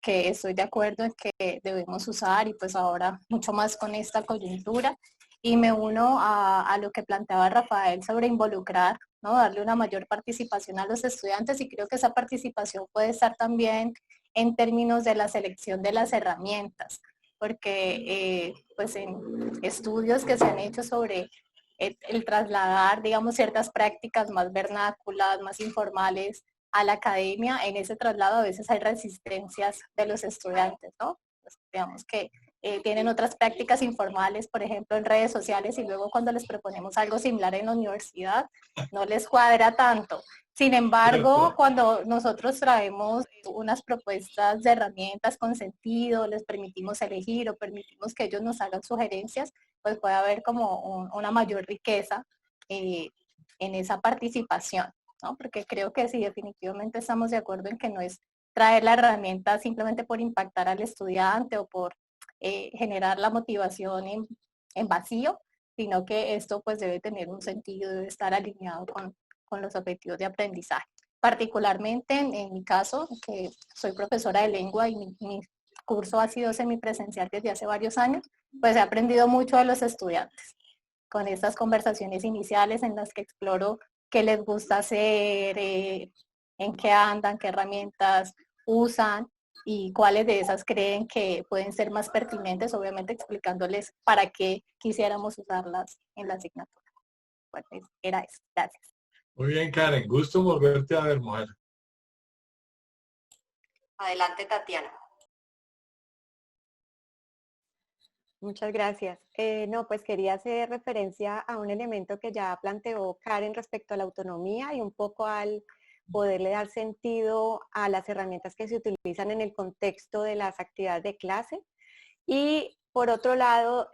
estoy de acuerdo en que debemos usar y pues ahora mucho más con esta coyuntura. Y me uno a lo que planteaba Rafael sobre involucrar, ¿no? Darle una mayor participación a los estudiantes y creo que esa participación puede estar también en términos de la selección de las herramientas, porque pues en estudios que se han hecho sobre el trasladar, digamos, ciertas prácticas más vernáculas, más informales a la academia, en ese traslado a veces hay resistencias de los estudiantes, ¿no? Pues, digamos que tienen otras prácticas informales, por ejemplo, en redes sociales, y luego cuando les proponemos algo similar en la universidad, no les cuadra tanto. Sin embargo, cuando nosotros traemos unas propuestas de herramientas con sentido, les permitimos elegir o permitimos que ellos nos hagan sugerencias, pues puede haber como una mayor riqueza en esa participación, ¿no? Porque creo que sí, definitivamente estamos de acuerdo en que no es traer la herramienta simplemente por impactar al estudiante o por generar la motivación en vacío, sino que esto pues debe tener un sentido, debe estar alineado con los objetivos de aprendizaje. Particularmente en mi caso, que soy profesora de lengua y mi curso ha sido semipresencial desde hace varios años, pues he aprendido mucho de los estudiantes con estas conversaciones iniciales en las que exploro qué les gusta hacer, en qué andan, qué herramientas usan y cuáles de esas creen que pueden ser más pertinentes, obviamente explicándoles para qué quisiéramos usarlas en la asignatura. Bueno, era eso. Gracias. Muy bien, Karen. Gusto volverte a ver, mujer. Adelante, Tatiana. Muchas gracias. No, pues quería hacer referencia a un elemento que ya planteó Karen respecto a la autonomía y un poco al poderle dar sentido a las herramientas que se utilizan en el contexto de las actividades de clase. Y por otro lado,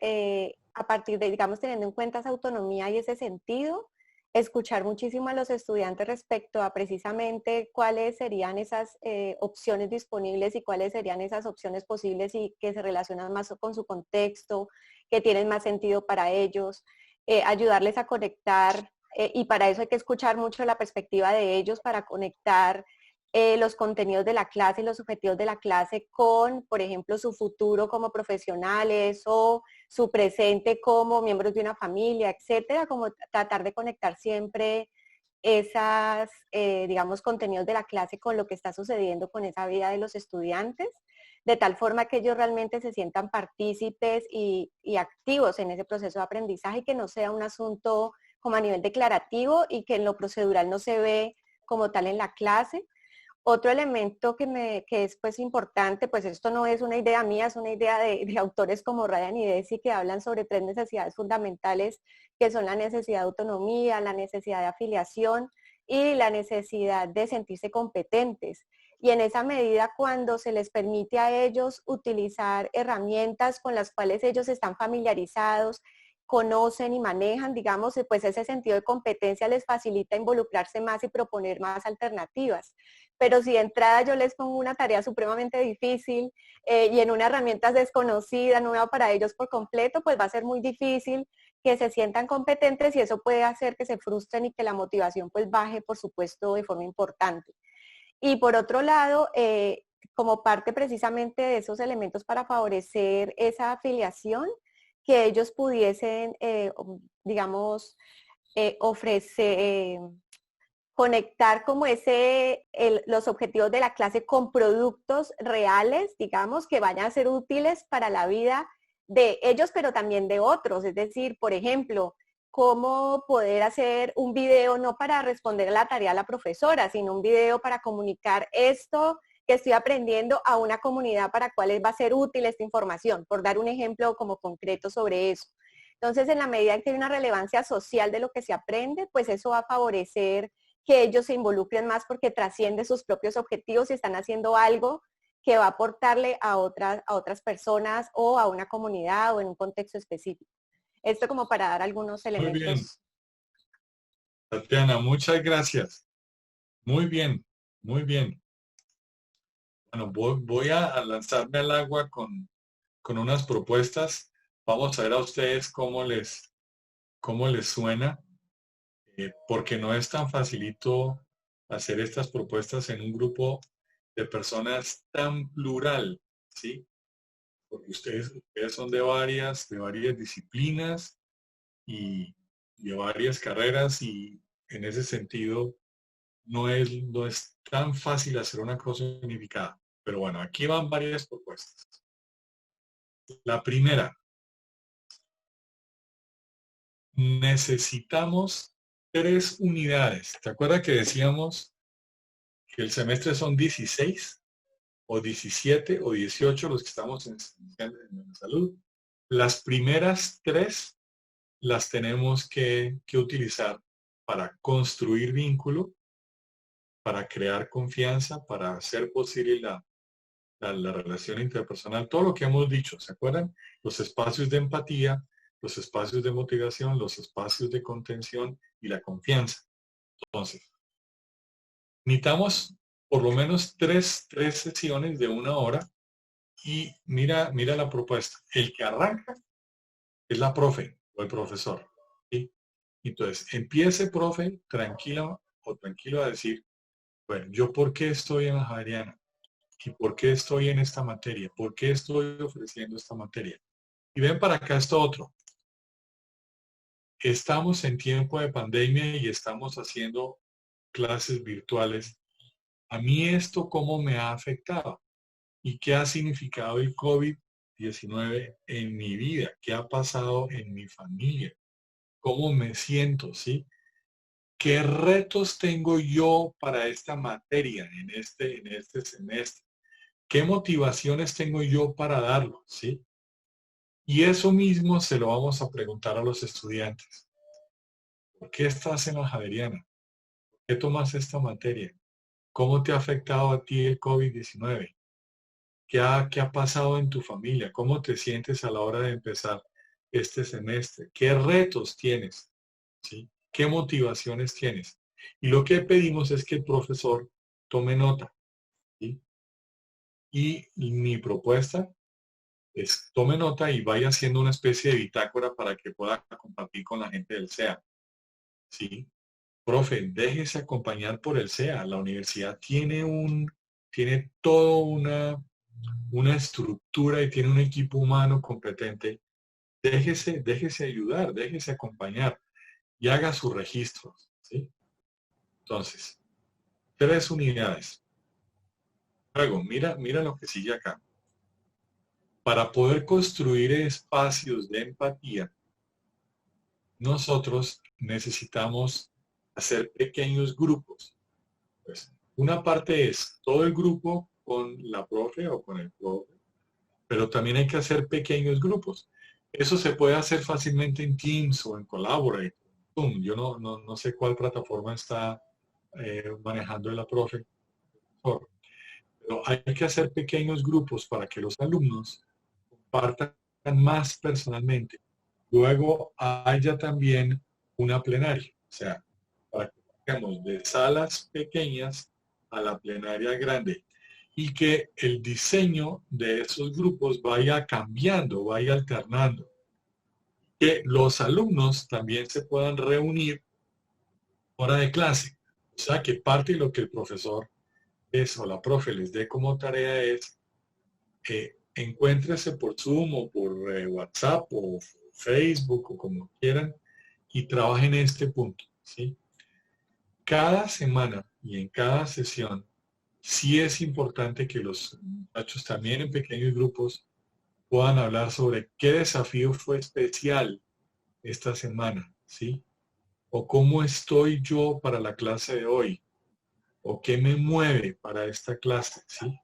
a partir de, digamos, teniendo en cuenta esa autonomía y ese sentido, escuchar muchísimo a los estudiantes respecto a precisamente cuáles serían esas opciones disponibles y cuáles serían esas opciones posibles y que se relacionan más con su contexto, que tienen más sentido para ellos, ayudarles a conectar y para eso hay que escuchar mucho la perspectiva de ellos para conectar los contenidos de la clase y los objetivos de la clase con, por ejemplo, su futuro como profesionales o su presente como miembros de una familia, etcétera, como tratar de conectar siempre esas, digamos, contenidos de la clase con lo que está sucediendo con esa vida de los estudiantes, de tal forma que ellos realmente se sientan partícipes y activos en ese proceso de aprendizaje y que no sea un asunto como a nivel declarativo y que en lo procedural no se ve como tal en la clase. Otro elemento que es pues importante, pues esto no es una idea mía, es una idea de autores como Ryan y Deci que hablan sobre 3 necesidades fundamentales que son la necesidad de autonomía, la necesidad de afiliación y la necesidad de sentirse competentes. Y en esa medida cuando se les permite a ellos utilizar herramientas con las cuales ellos están familiarizados, conocen y manejan, digamos, pues ese sentido de competencia les facilita involucrarse más y proponer más alternativas. Pero si de entrada yo les pongo una tarea supremamente difícil y en una herramienta desconocida, nueva para ellos por completo, pues va a ser muy difícil que se sientan competentes y eso puede hacer que se frustren y que la motivación pues baje, por supuesto, de forma importante. Y por otro lado, como parte precisamente de esos elementos para favorecer esa afiliación, que ellos pudiesen, digamos, ofrecer, conectar como los objetivos de la clase con productos reales, digamos, que vayan a ser útiles para la vida de ellos, pero también de otros. Es decir, por ejemplo, cómo poder hacer un video no para responder la tarea a la profesora, sino un video para comunicar esto que estoy aprendiendo a una comunidad para cuál va a ser útil esta información, por dar un ejemplo como concreto sobre eso. Entonces, en la medida en que hay una relevancia social de lo que se aprende, pues eso va a favorecer que ellos se involucren más porque trasciende sus propios objetivos y están haciendo algo que va a aportarle a otras personas o a una comunidad o en un contexto específico. Esto como para dar algunos elementos. Muy bien. Tatiana, muchas gracias. Muy bien, muy bien. Bueno, voy a lanzarme al agua con unas propuestas. Vamos a ver a ustedes cómo les suena, porque no es tan facilito hacer estas propuestas en un grupo de personas tan plural, ¿sí? Porque ustedes son de varias disciplinas y de varias carreras y en ese sentido no es tan fácil hacer una cosa unificada. Pero bueno, aquí van varias propuestas. La primera, necesitamos 3 unidades. ¿Te acuerdas que decíamos que el semestre son 16 o 17 o 18 los que estamos en salud? Las primeras 3 las tenemos que utilizar para construir vínculo, para crear confianza, para hacer posible la relación interpersonal, todo lo que hemos dicho, ¿se acuerdan? Los espacios de empatía, los espacios de motivación, los espacios de contención y la confianza. Entonces, necesitamos por lo menos tres sesiones de 1 hora y mira la propuesta. El que arranca es la profe o el profesor, ¿sí? Entonces, empiece, profe, tranquilo o tranquilo a decir, bueno, ¿yo por qué estoy en la Javeriana? ¿Y por qué estoy en esta materia? ¿Por qué estoy ofreciendo esta materia? Y ven para acá esto otro. Estamos en tiempo de pandemia y estamos haciendo clases virtuales. ¿A mí esto cómo me ha afectado? ¿Y qué ha significado el COVID-19 en mi vida? ¿Qué ha pasado en mi familia? ¿Cómo me siento? ¿Sí? ¿Qué retos tengo yo para esta materia en este semestre? ¿Qué motivaciones tengo yo para darlo? ¿Sí? Y eso mismo se lo vamos a preguntar a los estudiantes. ¿Por qué estás en la Javeriana? ¿Por qué tomas esta materia? ¿Cómo te ha afectado a ti el COVID-19? ¿Qué ha pasado en tu familia? ¿Cómo te sientes a la hora de empezar este semestre? ¿Qué retos tienes? ¿Sí? ¿Qué motivaciones tienes? Y lo que pedimos es que el profesor tome nota, ¿sí? Y mi propuesta es tome nota y vaya haciendo una especie de bitácora para que pueda compartir con la gente del SEA, ¿sí? Profe, déjese acompañar por el SEA. La universidad tiene toda una estructura y tiene un equipo humano competente. Déjese ayudar, déjese acompañar y haga sus registros, ¿sí? Entonces, 3 unidades. Luego, mira lo que sigue acá. Para poder construir espacios de empatía, nosotros necesitamos hacer pequeños grupos. Pues, una parte es todo el grupo con la profe o con el profe, pero también hay que hacer pequeños grupos. Eso se puede hacer fácilmente en Teams o en Collaborate. Zoom. Yo no sé cuál plataforma está manejando la profe. Pero hay que hacer pequeños grupos para que los alumnos compartan más personalmente. Luego haya también una plenaria. O sea, para que pasemos de salas pequeñas a la plenaria grande. Y que el diseño de esos grupos vaya cambiando, vaya alternando. Que los alumnos también se puedan reunir hora de clase. O sea, que parte de lo que el profesor o la profe les dé como tarea es que encuéntrese por Zoom o por WhatsApp o Facebook o como quieran y trabajen en este punto, ¿sí? Cada semana y en cada sesión sí es importante que los muchachos también en pequeños grupos puedan hablar sobre qué desafío fue especial esta semana, ¿sí? O cómo estoy yo para la clase de hoy, o qué me mueve para esta clase, ¿sí?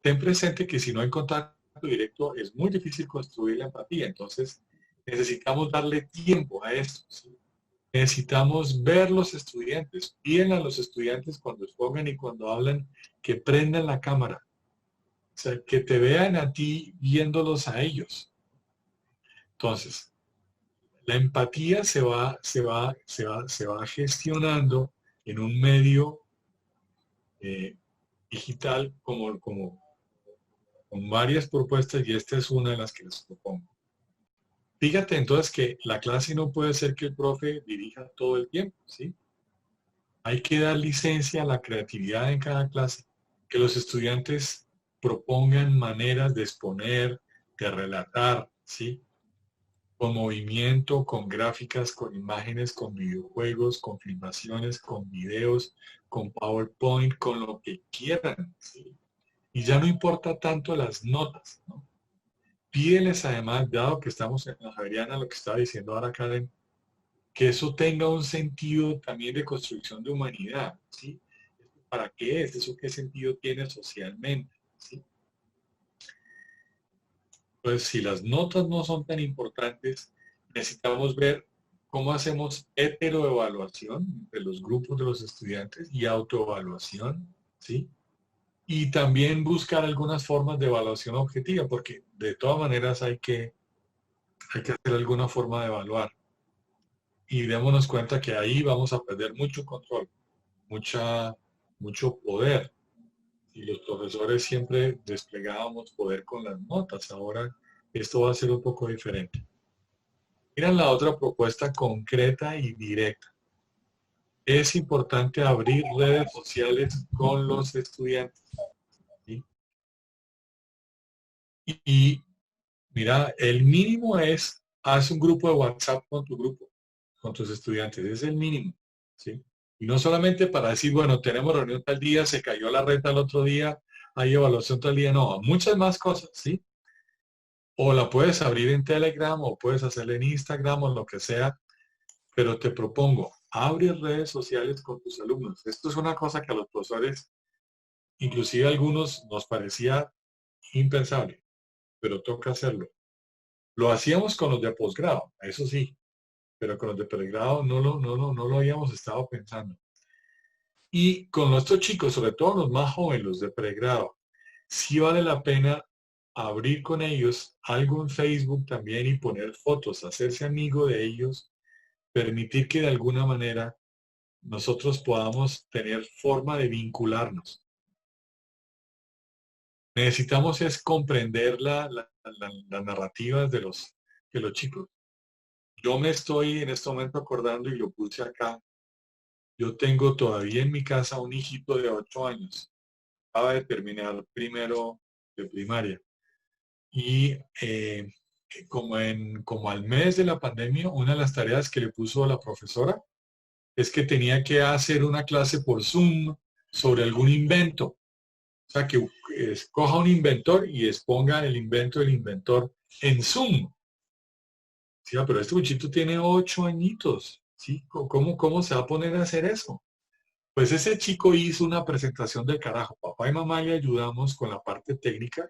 Ten presente que si no hay contacto directo es muy difícil construir la empatía, entonces necesitamos darle tiempo a esto, ¿sí? Necesitamos ver los estudiantes, piden a los estudiantes cuando expongan y cuando hablan que prendan la cámara, o sea, que te vean a ti viéndolos a ellos. Entonces, la empatía se va gestionando en un medio digital con varias propuestas y esta es una de las que les propongo. Fíjate entonces que la clase no puede ser que el profe dirija todo el tiempo, ¿sí? Hay que dar licencia a la creatividad en cada clase, que los estudiantes propongan maneras de exponer, de relatar, ¿sí? Con movimiento, con gráficas, con imágenes, con videojuegos, con filmaciones, con videos, con PowerPoint, con lo que quieran, ¿sí? Y ya no importa tanto las notas, ¿no? Pídeles además, dado que estamos en la Javeriana, lo que estaba diciendo ahora Karen, que eso tenga un sentido también de construcción de humanidad, ¿sí? ¿Para qué es? ¿Eso qué sentido tiene socialmente? ¿Sí? Pues si las notas no son tan importantes, necesitamos ver cómo hacemos heteroevaluación entre los grupos de los estudiantes y autoevaluación, ¿sí? Y también buscar algunas formas de evaluación objetiva, porque de todas maneras hay que hacer alguna forma de evaluar. Y démonos cuenta que ahí vamos a perder mucho control, mucho poder. Y los profesores siempre desplegábamos poder con las notas. Ahora esto va a ser un poco diferente. Miren la otra propuesta concreta y directa. Es importante abrir redes sociales con los estudiantes. ¿Sí? Y mira, el mínimo es, haz un grupo de WhatsApp con tu grupo, con tus estudiantes. Es el mínimo. ¿Sí? Y no solamente para decir, bueno, tenemos reunión tal día, se cayó la renta el otro día, hay evaluación tal día. No, muchas más cosas, ¿sí? O la puedes abrir en Telegram o puedes hacerla en Instagram o lo que sea. Pero te propongo, abre redes sociales con tus alumnos. Esto es una cosa que a los profesores, inclusive a algunos, nos parecía impensable, pero toca hacerlo. Lo hacíamos con los de posgrado, eso sí, pero con los de pregrado no lo habíamos estado pensando. Y con nuestros chicos, sobre todo los más jóvenes, los de pregrado, sí vale la pena abrir con ellos algo en Facebook también y poner fotos, hacerse amigo de ellos, permitir que de alguna manera nosotros podamos tener forma de vincularnos. Necesitamos es comprender las narrativas de los chicos. Yo me estoy en este momento acordando y lo puse acá. Yo tengo todavía en mi casa un hijito de 8 años. Acaba de terminar primero de primaria. Y como al mes de la pandemia, una de las tareas que le puso la profesora es que tenía que hacer una clase por Zoom sobre algún invento. O sea, que escoja un inventor y exponga el invento del inventor en Zoom. Sí, pero este muchito tiene 8 añitos. ¿Sí? ¿Cómo se va a poner a hacer eso? Pues ese chico hizo una presentación del carajo. Papá y mamá le ayudamos con la parte técnica.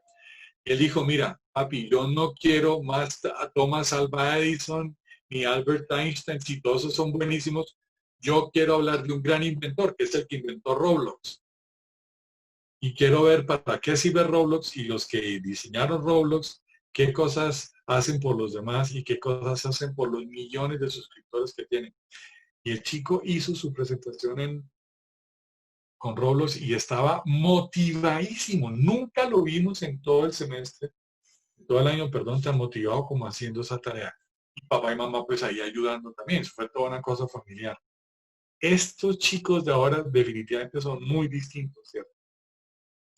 Él dijo, mira, papi, yo no quiero más a Thomas Alva Edison ni Albert Einstein, si todos esos son buenísimos. Yo quiero hablar de un gran inventor, que es el que inventó Roblox. Y quiero ver para qué sirve Roblox y los que diseñaron Roblox, qué cosas hacen por los demás y qué cosas hacen por los millones de suscriptores que tienen. Y el chico hizo su presentación con Roblox y estaba motivadísimo. Nunca lo vimos en todo el semestre, todo el año, perdón, tan motivado como haciendo esa tarea. Y papá y mamá pues ahí ayudando también. Eso fue toda una cosa familiar. Estos chicos de ahora definitivamente son muy distintos, ¿cierto?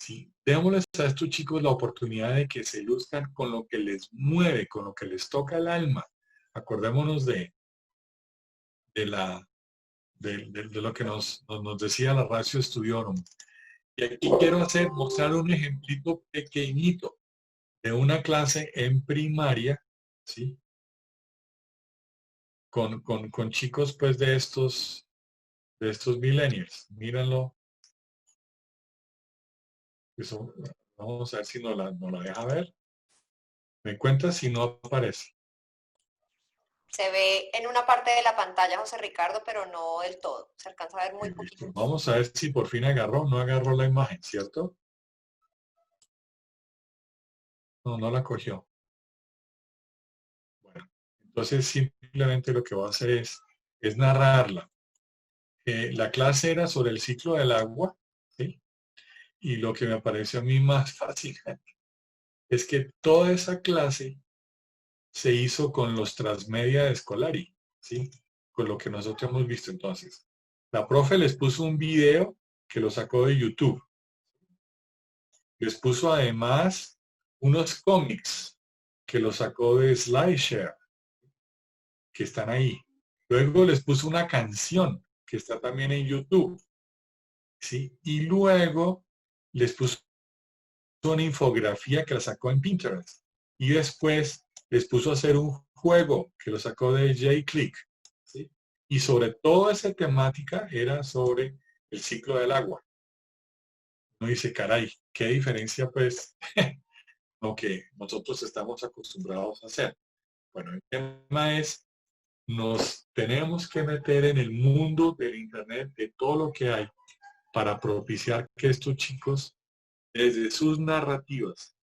Sí, démosles a estos chicos la oportunidad de que se luzcan con lo que les mueve, con lo que les toca el alma. Acordémonos de lo que nos decía la Ratio Studiorum. Y aquí quiero mostrar un ejemplito pequeñito de una clase en primaria, ¿sí? Con chicos pues de estos millennials. Mírenlo. Eso, vamos a ver si nos la deja ver. Me cuenta si no aparece. Se ve en una parte de la pantalla, José Ricardo, pero no del todo. Se alcanza a ver muy poquito. Vamos a ver si por fin no agarró la imagen, ¿cierto? No la cogió. Bueno, entonces simplemente lo que voy a hacer es narrarla. La clase era sobre el ciclo del agua, ¿sí? Y lo que me pareció a mí más fascinante es que toda esa clase se hizo con los transmedia de Scolari, ¿sí? Con lo que nosotros hemos visto entonces. La profe les puso un video que lo sacó de YouTube. Les puso además unos cómics que lo sacó de SlideShare, que están ahí. Luego les puso una canción que está también en YouTube, ¿sí? Y luego les puso una infografía que la sacó en Pinterest. Y después les puso a hacer un juego que lo sacó de J-Click, ¿sí? Y sobre toda esa temática era sobre el ciclo del agua. Uno dice, caray, qué diferencia pues lo que nosotros estamos acostumbrados a hacer. Bueno, el tema es, nos tenemos que meter en el mundo del Internet, de todo lo que hay, para propiciar que estos chicos, desde sus narrativas,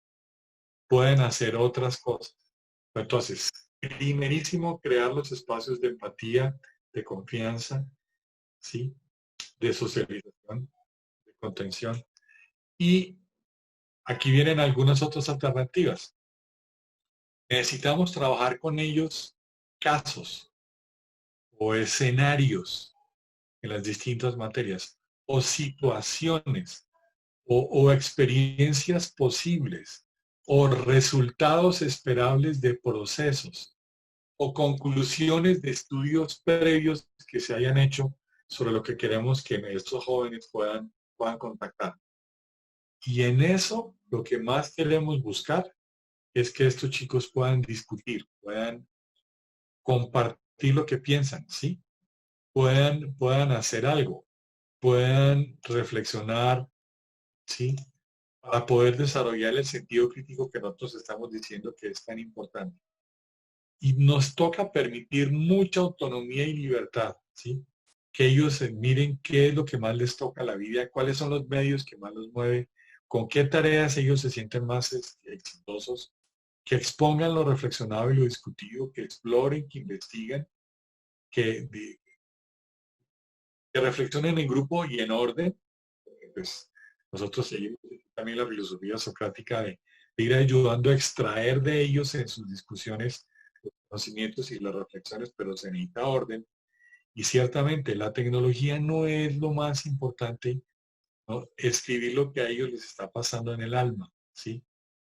pueden hacer otras cosas. Entonces, primerísimo, crear los espacios de empatía, de confianza, ¿sí? De socialización, de contención. Y aquí vienen algunas otras alternativas. Necesitamos trabajar con ellos casos o escenarios en las distintas materias o situaciones o experiencias posibles o resultados esperables de procesos o conclusiones de estudios previos que se hayan hecho sobre lo que queremos que estos jóvenes puedan contactar. Y en eso lo que más queremos buscar es que estos chicos puedan discutir, puedan compartir lo que piensan, ¿sí? Puedan hacer algo, puedan reflexionar, ¿sí? Para poder desarrollar el sentido crítico que nosotros estamos diciendo que es tan importante. Y nos toca permitir mucha autonomía y libertad, ¿sí? Que ellos miren qué es lo que más les toca a la vida, cuáles son los medios que más los mueven, con qué tareas ellos se sienten más exitosos, que expongan lo reflexionado y lo discutido, que exploren, que investiguen, que reflexionen en grupo y en orden. Pues nosotros seguimos también la filosofía socrática de ir ayudando a extraer de ellos en sus discusiones los conocimientos y las reflexiones, pero se necesita orden. Y ciertamente la tecnología no es lo más importante, ¿no? Escribir lo que a ellos les está pasando en el alma, ¿sí?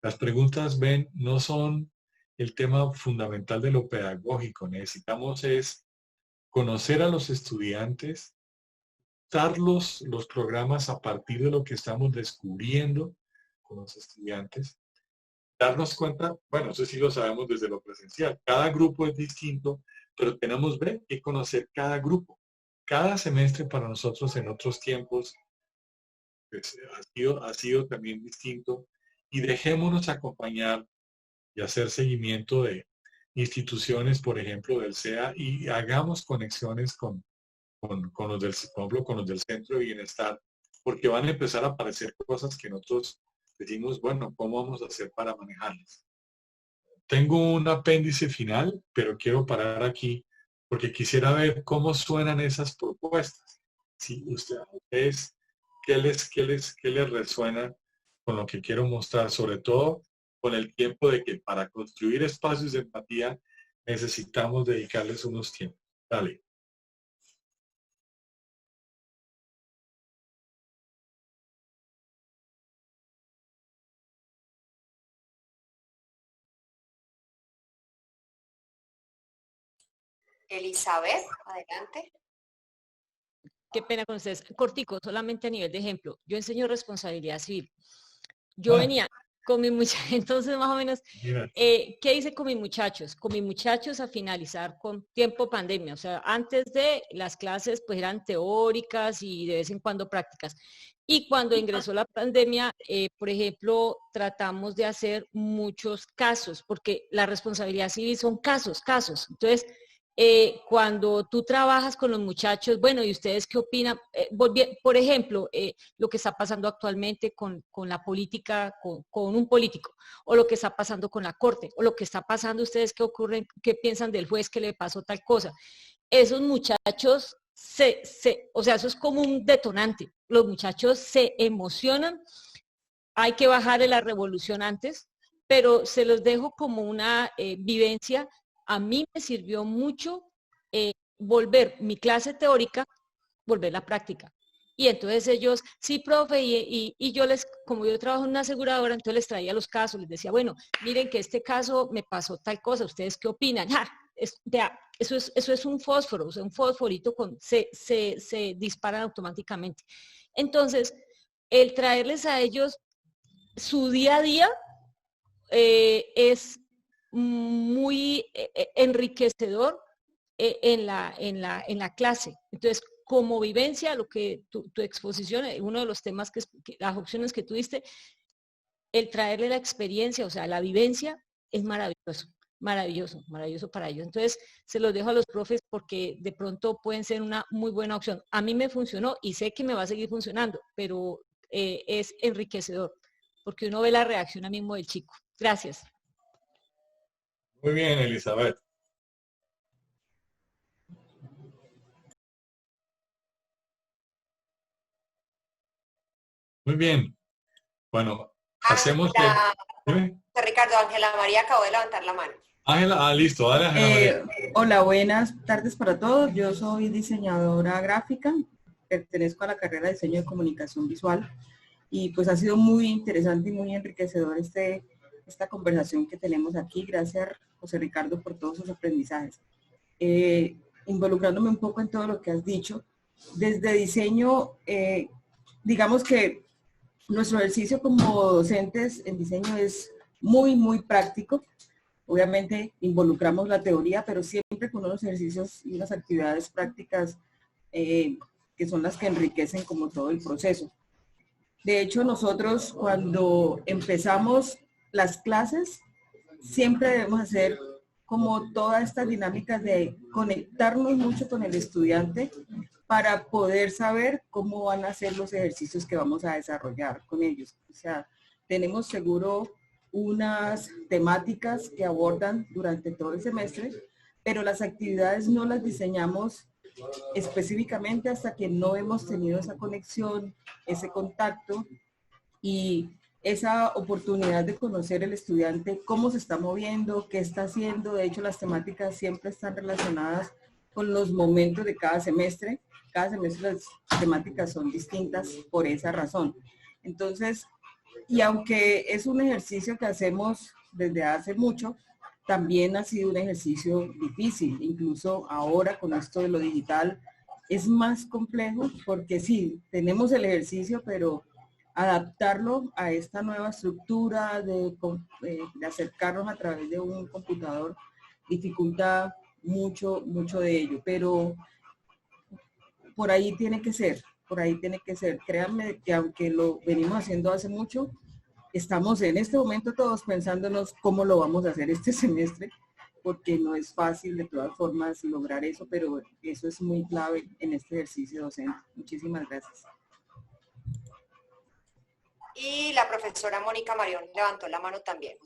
Las preguntas, ven, no son el tema fundamental de lo pedagógico. Necesitamos es conocer a los estudiantes, dar los programas a partir de lo que estamos descubriendo con los estudiantes, darnos cuenta, bueno, eso sí lo sabemos desde lo presencial, cada grupo es distinto, pero tenemos que conocer cada grupo. Cada semestre para nosotros en otros tiempos pues, ha sido también distinto, y dejémonos acompañar y hacer seguimiento de instituciones, por ejemplo, del SEA, y hagamos conexiones con los del, por ejemplo, con los del Centro de Bienestar, porque van a empezar a aparecer cosas que nosotros decimos, bueno, ¿cómo vamos a hacer para manejarlas? Tengo un apéndice final, pero quiero parar aquí porque quisiera ver cómo suenan esas propuestas. Si ustedes, ¿qué les resuena con lo que quiero mostrar? Sobre todo con el tiempo de que para construir espacios de empatía necesitamos dedicarles unos tiempos. Dale. Elizabeth, adelante. Qué pena con ustedes. Cortico, solamente a nivel de ejemplo. Yo enseño responsabilidad civil. Yo venía con mis muchachos, entonces más o menos, ¿qué hice con mis muchachos? Con mis muchachos a finalizar con tiempo pandemia. O sea, antes de las clases pues eran teóricas y de vez en cuando prácticas. Y cuando ingresó la pandemia, por ejemplo, tratamos de hacer muchos casos, porque la responsabilidad civil son casos. Entonces, cuando tú trabajas con los muchachos, bueno, ¿y ustedes qué opinan? Por ejemplo, lo que está pasando actualmente con la política, con un político, o lo que está pasando con la corte, o lo que está pasando, ¿ustedes qué piensan del juez que le pasó tal cosa? Esos muchachos, o sea, eso es como un detonante. Los muchachos se emocionan, hay que bajar la revolución antes, pero se los dejo como una vivencia. A mí me sirvió mucho volver mi clase teórica, volver la práctica. Y entonces ellos, sí, profe, y yo como yo trabajo en una aseguradora, entonces les traía los casos, les decía, bueno, miren que este caso me pasó tal cosa, ¿ustedes qué opinan? Eso es un fósforo, o sea, un fosforito se disparan automáticamente. Entonces, el traerles a ellos su día a día es muy enriquecedor en la clase. Entonces, como vivencia, lo que tu exposición, uno de los temas las opciones que tuviste, el traerle la experiencia, o sea, la vivencia, es maravilloso para ellos. Entonces, se los dejo a los profes porque de pronto pueden ser una muy buena opción. A mí me funcionó y sé que me va a seguir funcionando, pero es enriquecedor porque uno ve la reacción al mismo del chico. Gracias. Muy bien, Elizabeth. Muy bien. Bueno, hacemos Ricardo, Ángela María acabó de levantar la mano. Ángela, listo, dale, Ángela María. Hola, buenas tardes para todos. Yo soy diseñadora gráfica, pertenezco a la carrera de diseño de comunicación visual y pues ha sido muy interesante y muy enriquecedor esta conversación que tenemos aquí. Gracias, José Ricardo, por todos sus aprendizajes. Involucrándome un poco en todo lo que has dicho, desde diseño, digamos que nuestro ejercicio como docentes en diseño es muy práctico. Obviamente involucramos la teoría, pero siempre con unos ejercicios y unas actividades prácticas que son las que enriquecen como todo el proceso. De hecho, nosotros cuando empezamos las clases, siempre debemos hacer como todas estas dinámicas de conectarnos mucho con el estudiante para poder saber cómo van a ser los ejercicios que vamos a desarrollar con ellos. O sea, tenemos seguro unas temáticas que abordan durante todo el semestre, pero las actividades no las diseñamos específicamente hasta que no hemos tenido esa conexión, ese contacto y esa oportunidad de conocer el estudiante, cómo se está moviendo, qué está haciendo. De hecho, las temáticas siempre están relacionadas con los momentos de cada semestre. Cada semestre las temáticas son distintas por esa razón. Entonces, y aunque es un ejercicio que hacemos desde hace mucho, también ha sido un ejercicio difícil. Incluso ahora con esto de lo digital es más complejo porque sí, tenemos el ejercicio, pero adaptarlo a esta nueva estructura de acercarnos a través de un computador dificulta mucho de ello, pero por ahí tiene que ser, Créanme que aunque lo venimos haciendo hace mucho, estamos en este momento todos pensándonos cómo lo vamos a hacer este semestre, porque no es fácil de todas formas lograr eso, pero eso es muy clave en este ejercicio docente. Muchísimas gracias. Y la profesora Mónica Marión levantó la mano también.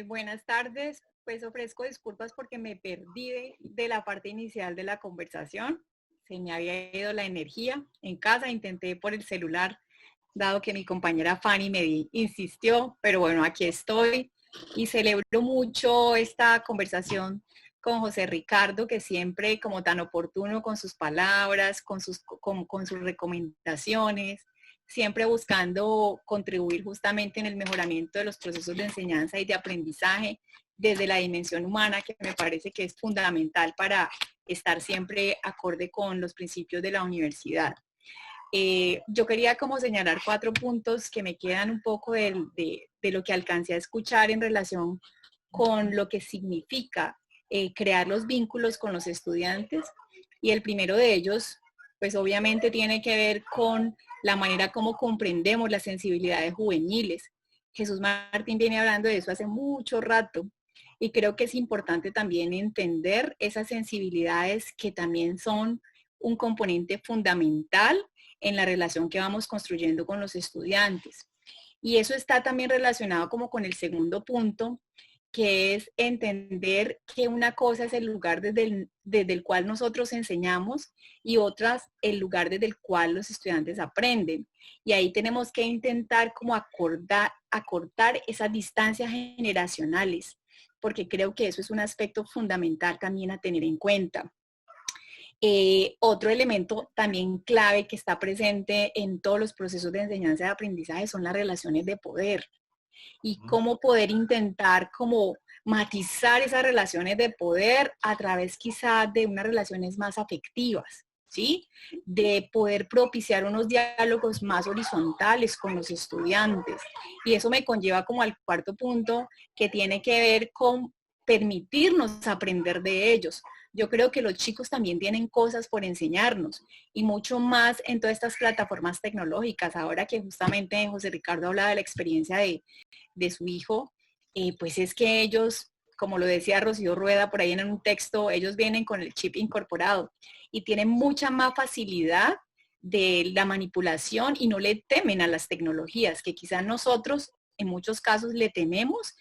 Buenas tardes, pues ofrezco disculpas porque me perdí de la parte inicial de la conversación. Se me había ido la energía. En casa intenté por el celular, dado que mi compañera Fanny me insistió, pero bueno, aquí estoy y celebro mucho esta conversación con José Ricardo, que siempre como tan oportuno con sus palabras, con sus recomendaciones, siempre buscando contribuir justamente en el mejoramiento de los procesos de enseñanza y de aprendizaje desde la dimensión humana, que me parece que es fundamental para estar siempre acorde con los principios de la universidad. Yo quería como señalar 4 puntos que me quedan un poco de lo que alcancé a escuchar en relación con lo que significa crear los vínculos con los estudiantes. Y el primero de ellos, pues obviamente tiene que ver con la manera como comprendemos las sensibilidades juveniles. Jesús Martín viene hablando de eso hace mucho rato y creo que es importante también entender esas sensibilidades que también son un componente fundamental en la relación que vamos construyendo con los estudiantes. Y eso está también relacionado como con el segundo punto, que es entender que una cosa es el lugar desde el cual nosotros enseñamos y otras el lugar desde el cual los estudiantes aprenden. Y ahí tenemos que intentar como acortar esas distancias generacionales, porque creo que eso es un aspecto fundamental también a tener en cuenta. Otro elemento también clave que está presente en todos los procesos de enseñanza y aprendizaje son las relaciones de poder. Y cómo poder intentar como matizar esas relaciones de poder a través quizás de unas relaciones más afectivas, ¿sí? De poder propiciar unos diálogos más horizontales con los estudiantes. Y eso me conlleva como al cuarto punto, que tiene que ver con permitirnos aprender de ellos. Yo creo que los chicos también tienen cosas por enseñarnos y mucho más en todas estas plataformas tecnológicas. Ahora que justamente José Ricardo hablaba de la experiencia de su hijo, pues es que ellos, como lo decía Rocío Rueda por ahí en un texto, ellos vienen con el chip incorporado y tienen mucha más facilidad de la manipulación y no le temen a las tecnologías, que quizás nosotros en muchos casos le tememos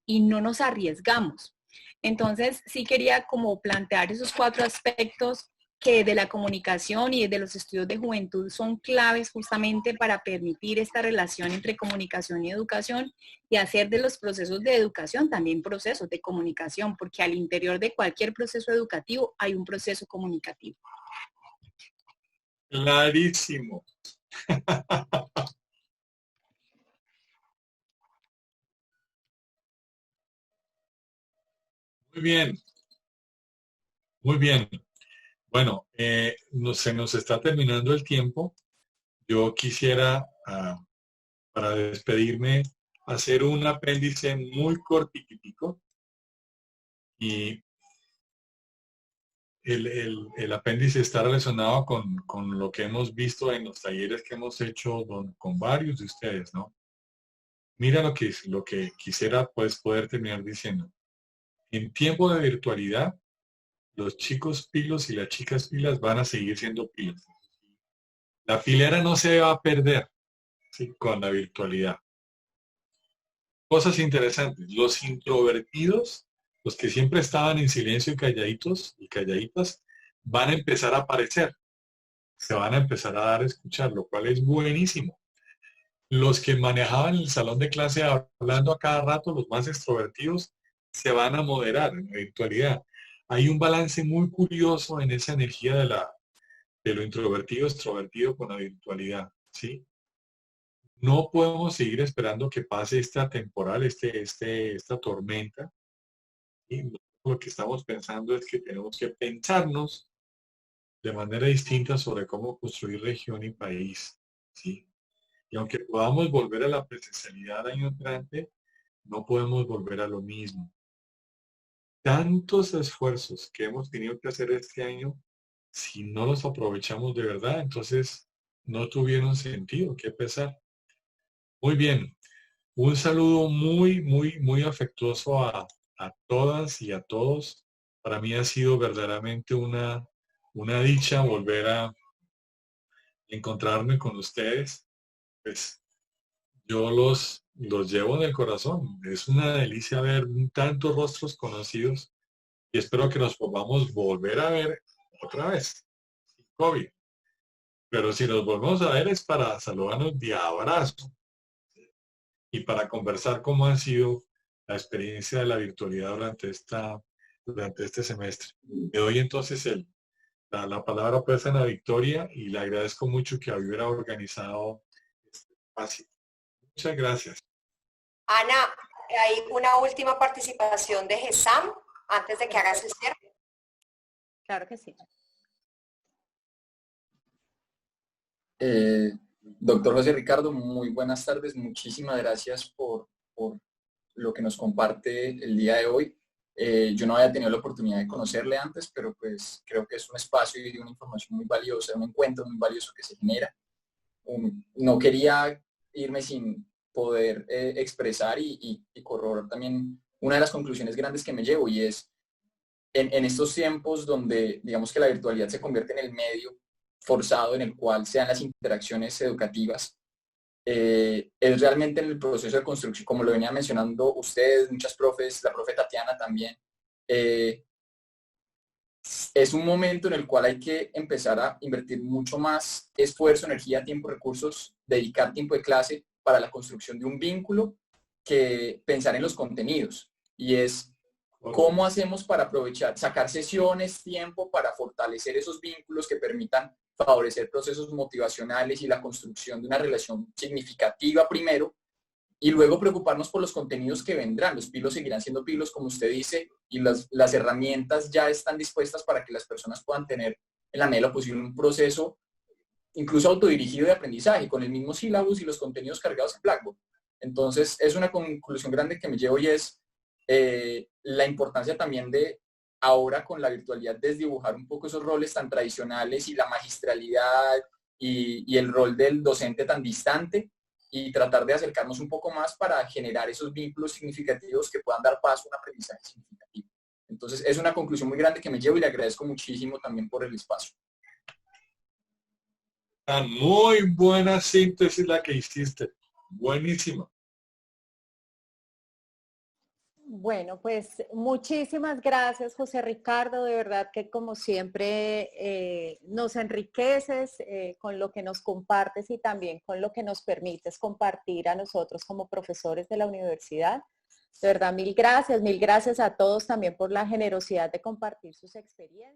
y no nos arriesgamos. Entonces, sí quería como plantear esos 4 aspectos que de la comunicación y de los estudios de juventud son claves justamente para permitir esta relación entre comunicación y educación y hacer de los procesos de educación también procesos de comunicación, porque al interior de cualquier proceso educativo hay un proceso comunicativo. Clarísimo. Muy bien. Muy bien. Bueno, se nos está terminando el tiempo. Yo quisiera, para despedirme, hacer un apéndice muy cortiquitico. Y el apéndice está relacionado con lo que hemos visto en los talleres que hemos hecho con varios de ustedes, ¿no? Mira lo que quisiera pues poder terminar diciendo. En tiempo de virtualidad, los chicos pilos y las chicas pilas van a seguir siendo pilas. La pilera no se va a perder, ¿sí?, con la virtualidad. Cosas interesantes. Los introvertidos los que siempre estaban en silencio y calladitos y calladitas, van a empezar a aparecer, se van a empezar a dar a escuchar, lo cual es buenísimo. Los que manejaban el salón de clase hablando a cada rato, los más extrovertidos, se van a moderar en la virtualidad. Hay un balance muy curioso en esa energía de lo introvertido, extrovertido con la virtualidad, ¿sí? No podemos seguir esperando que pase esta temporal, esta tormenta. Y lo que estamos pensando es que tenemos que pensarnos de manera distinta sobre cómo construir región y país, ¿sí? Y aunque podamos volver a la presencialidad año entrante, no podemos volver a lo mismo. Tantos esfuerzos que hemos tenido que hacer este año, si no los aprovechamos de verdad, entonces no tuvieron sentido, qué pesar. Muy bien, un saludo muy afectuoso a todas y a todos. Para mí ha sido verdaderamente una dicha volver a encontrarme con ustedes. Pues yo los llevo en el corazón. Es una delicia ver tantos rostros conocidos y espero que nos podamos volver a ver otra vez. Sin COVID. Pero si nos volvemos a ver es para saludarnos de abrazo y para conversar cómo ha sido la experiencia de la virtualidad durante este semestre. Le doy entonces la palabra pues a Ana Victoria y le agradezco mucho que hubiera organizado este espacio. Muchas gracias. Ana, hay una última participación de GESAM antes de que hagas el cierre. Claro que sí. Doctor José Ricardo, muy buenas tardes. Muchísimas gracias por lo que nos comparte el día de hoy. Yo no había tenido la oportunidad de conocerle antes, pero pues creo que es un espacio y una información muy valiosa, un encuentro muy valioso que se genera. No quería irme sin poder expresar y corroborar también una de las conclusiones grandes que me llevo, y es en estos tiempos donde digamos que la virtualidad se convierte en el medio forzado en el cual se dan las interacciones educativas, es realmente en el proceso de construcción, como lo venían mencionando ustedes, muchas profes, la profe Tatiana también, es un momento en el cual hay que empezar a invertir mucho más esfuerzo, energía, tiempo, recursos, dedicar tiempo de clase para la construcción de un vínculo que pensar en los contenidos. Y es cómo hacemos para aprovechar, sacar sesiones, tiempo para fortalecer esos vínculos que permitan favorecer procesos motivacionales y la construcción de una relación significativa primero, y luego preocuparnos por los contenidos que vendrán. Los pilos seguirán siendo pilos, como usted dice, y las herramientas ya están dispuestas para que las personas puedan tener en la medida de lo posible un proceso incluso autodirigido de aprendizaje, con el mismo sílabus y los contenidos cargados en Blackboard. Entonces, es una conclusión grande que me llevo, y es la importancia también de ahora con la virtualidad desdibujar un poco esos roles tan tradicionales y la magistralidad y el rol del docente tan distante, y tratar de acercarnos un poco más para generar esos vínculos significativos que puedan dar paso a un aprendizaje significativo. Entonces, es una conclusión muy grande que me llevo y le agradezco muchísimo también por el espacio. Muy buena síntesis la que hiciste. Buenísima. Bueno, pues muchísimas gracias, José Ricardo. De verdad que como siempre nos enriqueces con lo que nos compartes y también con lo que nos permites compartir a nosotros como profesores de la universidad. De verdad, mil gracias a todos también por la generosidad de compartir sus experiencias.